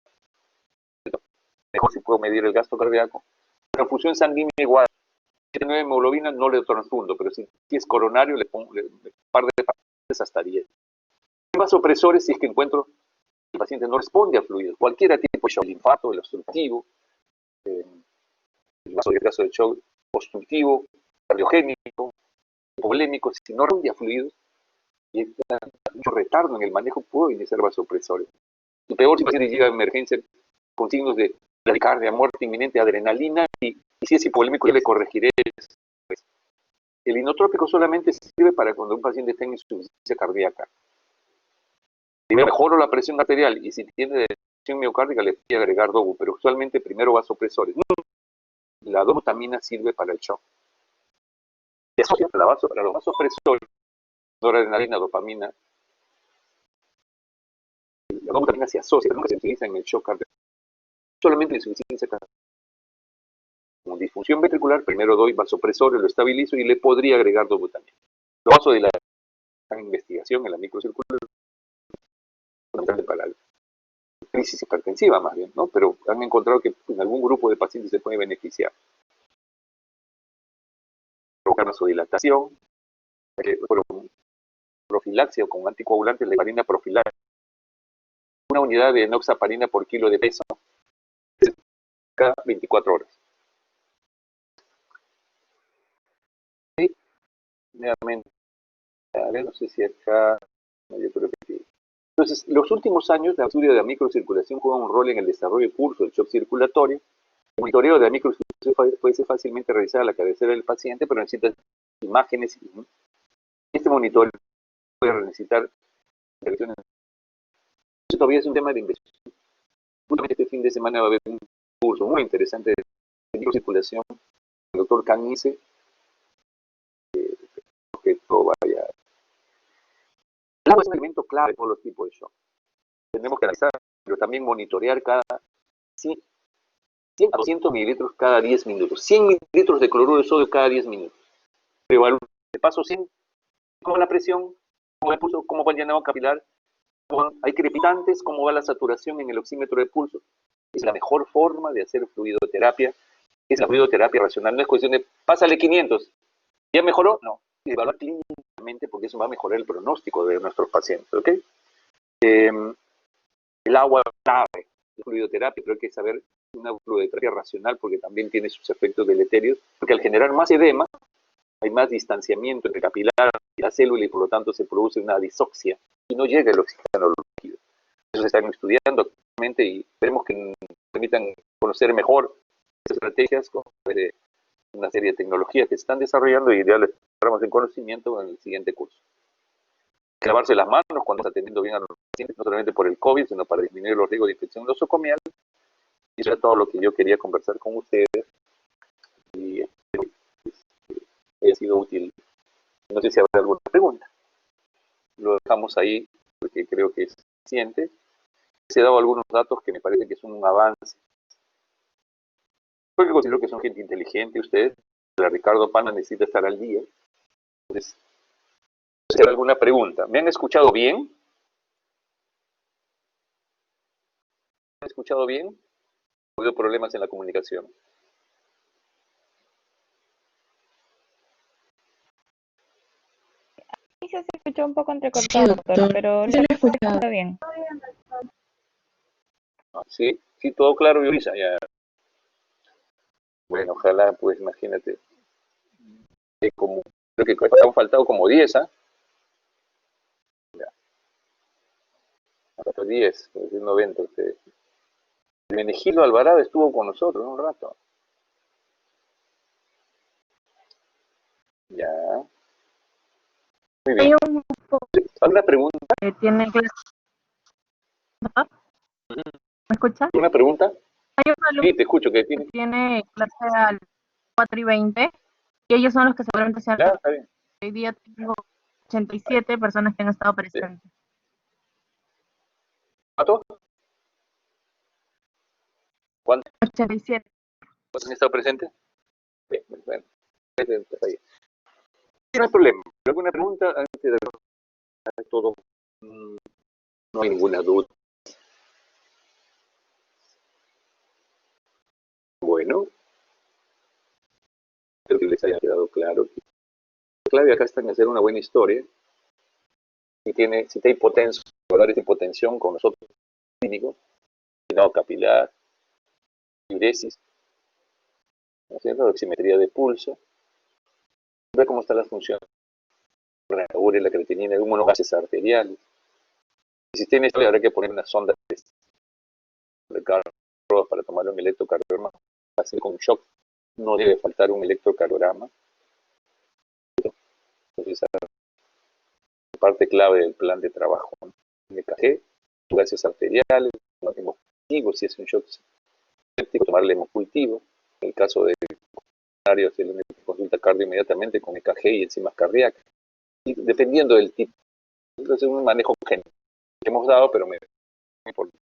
mejor si puedo medir el gasto cardíaco. Transfusión sanguínea igual. Si tiene hemoglobina no le transfundo, pero si es coronario le pongo un par de pastillas hasta 10. Vasopresores si es que encuentro el paciente no responde a fluidos, cualquier tipo de shock, el infarto, el obstructivo, el caso del shock obstructivo, cardiogénico, hipovolémico, si no responde a fluidos, y hay mucho retardo en el manejo, puedo iniciar vasopresores. Y peor si el paciente llega a emergencia con signos de taquicardia, muerte inminente, adrenalina, y si es hipovolémico, yo le corregiré después. El inotrópico solamente sirve para cuando un paciente tenga insuficiencia cardíaca. Primero mejoro la presión arterial y si tiene presión miocárdica le voy a agregar DOBU, pero usualmente primero vasopresores. La dobutamina sirve para el shock. Se asocia para los vasopresores, noradrenalina, dopamina. La dobutamina se asocia, nunca se utiliza en el shock cardíaco. Solamente en insuficiencia cardíaca. Con disfunción ventricular, primero doy vasopresores, lo estabilizo y le podría agregar dobutamina. Lo baso de la investigación en la microcirculación para la crisis hipertensiva más bien, ¿no? Pero han encontrado que en algún grupo de pacientes se puede beneficiar. Provocar vasodilatación, profilaxia o con anticoagulantes, la heparina profiláctica. Una unidad de enoxaparina por kilo de peso cada 24 horas. Y nuevamente, a ver, no sé si acá, no, yo creo que sí. Entonces, los últimos años, la estudio de la microcirculación juega un rol en el desarrollo y curso del shock circulatorio. El monitoreo de la microcirculación puede ser fácilmente realizado a la cabecera del paciente, pero necesita imágenes. Este monitoreo puede necesitar intervenciones. Eso todavía es un tema de investigación. Justamente este fin de semana va a haber un curso muy interesante de microcirculación. El doctor Canice, que todo vaya. El agua es un elemento clave de todos los tipos de shock. Tenemos que analizar, pero también monitorear cada 100 a 200 mililitros cada 10 minutos. 100 mililitros de cloruro de sodio cada 10 minutos. Pero de paso 100, cómo va la presión, cómo va el pulso, cómo va el llenado capilar, hay crepitantes, cómo va la saturación en el oxímetro de pulso. Es la mejor forma de hacer fluidoterapia. Es la fluidoterapia racional. No es cuestión de, pásale 500. ¿Ya mejoró? No. Y evaluar clínicamente porque eso va a mejorar el pronóstico de nuestros pacientes. ¿Ok? El agua es clave de fluidoterapia, pero hay que saber una fluidoterapia racional porque también tiene sus efectos deleterios, porque al generar más edema, hay más distanciamiento entre el capilar y la célula y por lo tanto se produce una disoxia y no llega el oxígeno líquido. Eso se está estudiando actualmente y esperemos que nos permitan conocer mejor estas estrategias con una serie de tecnologías que se están desarrollando y ya les daremos en conocimiento en el siguiente curso. Lavarse las manos cuando está atendiendo bien a los pacientes, no solamente por el COVID, sino para disminuir los riesgos de infección nosocomial. Y eso es todo lo que yo quería conversar con ustedes. Y ha sido útil. No sé si habrá alguna pregunta. Lo dejamos ahí porque creo que es suficiente. Les he dado algunos datos que me parece que son un avance. Porque considero que son gente inteligente ustedes. La Ricardo Pana necesita estar al día. Entonces, si hay alguna pregunta. ¿Me han escuchado bien? ¿Me han escuchado bien? ¿Ha habido problemas en la comunicación? Sí, se escuchó un poco entrecortado, doctor, pero Yo lo he escuchado. está bien. Sí, sí, todo claro, Yurisa. Ya. Bueno, ojalá, pues imagínate. Como, creo que han faltado como 10, ¿ah? Ya, han faltado 10, es 90 ustedes. Menegildo Alvarado estuvo con nosotros un rato. Ya. Muy Hay bien. un grupo ¿Alguna pregunta? que tiene clase. ¿Me escuchas? ¿Una pregunta? Hay un alumno Sí, te escucho. ¿Qué que tiene? tiene clase a las 4:20 y ellos son los que seguramente se han. Ya, está bien. Hoy día tengo 87 personas que han estado ¿Sí? presentes. ¿Cuántos? ¿Cuántos 87. han estado presentes? Bien, bueno. Está bien. No hay problema. ¿Alguna pregunta antes de todo? No hay ninguna duda. Bueno, espero que les haya quedado claro. La clave acá está en hacer una buena historia. Si te hipotenso, valores de hipotensión con nosotros clínicos, llenado capilar, diuresis, ¿no es cierto? Oximetría de pulso, ver cómo está la función reúne la creatinina en unos gases arteriales. Y si tiene esto, habrá que poner una sonda de carro para tomar un electrocardiograma. Hacer con shock, no debe faltar un electrocardiograma. Entonces, esa es parte clave del plan de trabajo, ¿no? Un EKG, gases arteriales, tomarle cultivo, si es un shock séptico, tomarle hemocultivo. En el caso de se le consulta cardio inmediatamente con EKG y enzimas cardíacas. Y dependiendo del tipo, entonces es un manejo general que hemos dado, pero me importante.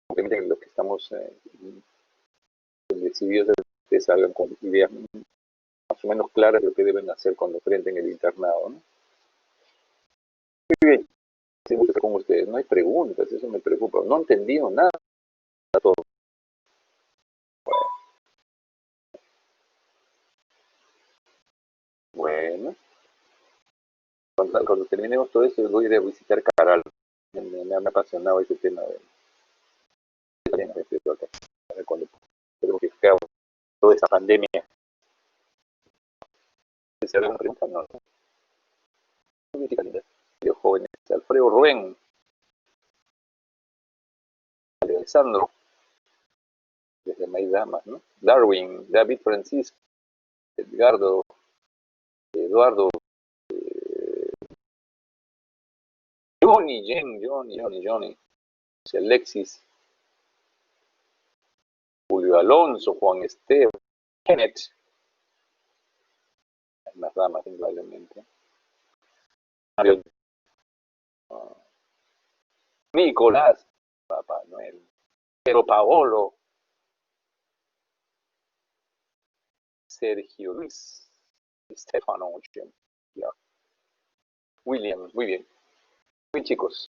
Obviamente los que estamos decididos que salgan con ideas más o menos claras de lo que deben hacer cuando enfrenten el internado, ¿no? Muy bien, siempre con ustedes, no hay preguntas, eso me preocupa, no entendí nada a todo. Bueno, cuando terminemos todo esto, voy a ir a visitar Caral. Me ha apasionado ese tema de acá. Cuando tenemos que fijar toda esa pandemia. ¿Se haga una pregunta? No. Los jóvenes, Alfredo Rubén, Alessandro, desde Maidamas, ¿no? Darwin, David Francisco, Edgardo, Eduardo, Johnny, Alexis, Julio Alonso, Juan Esteban, Kenneth, hay más damas indudablemente, Mario, Nicolás, Papá Noel, Pero Paolo, Sergio Luis, Stefano, William, muy bien, muy chicos.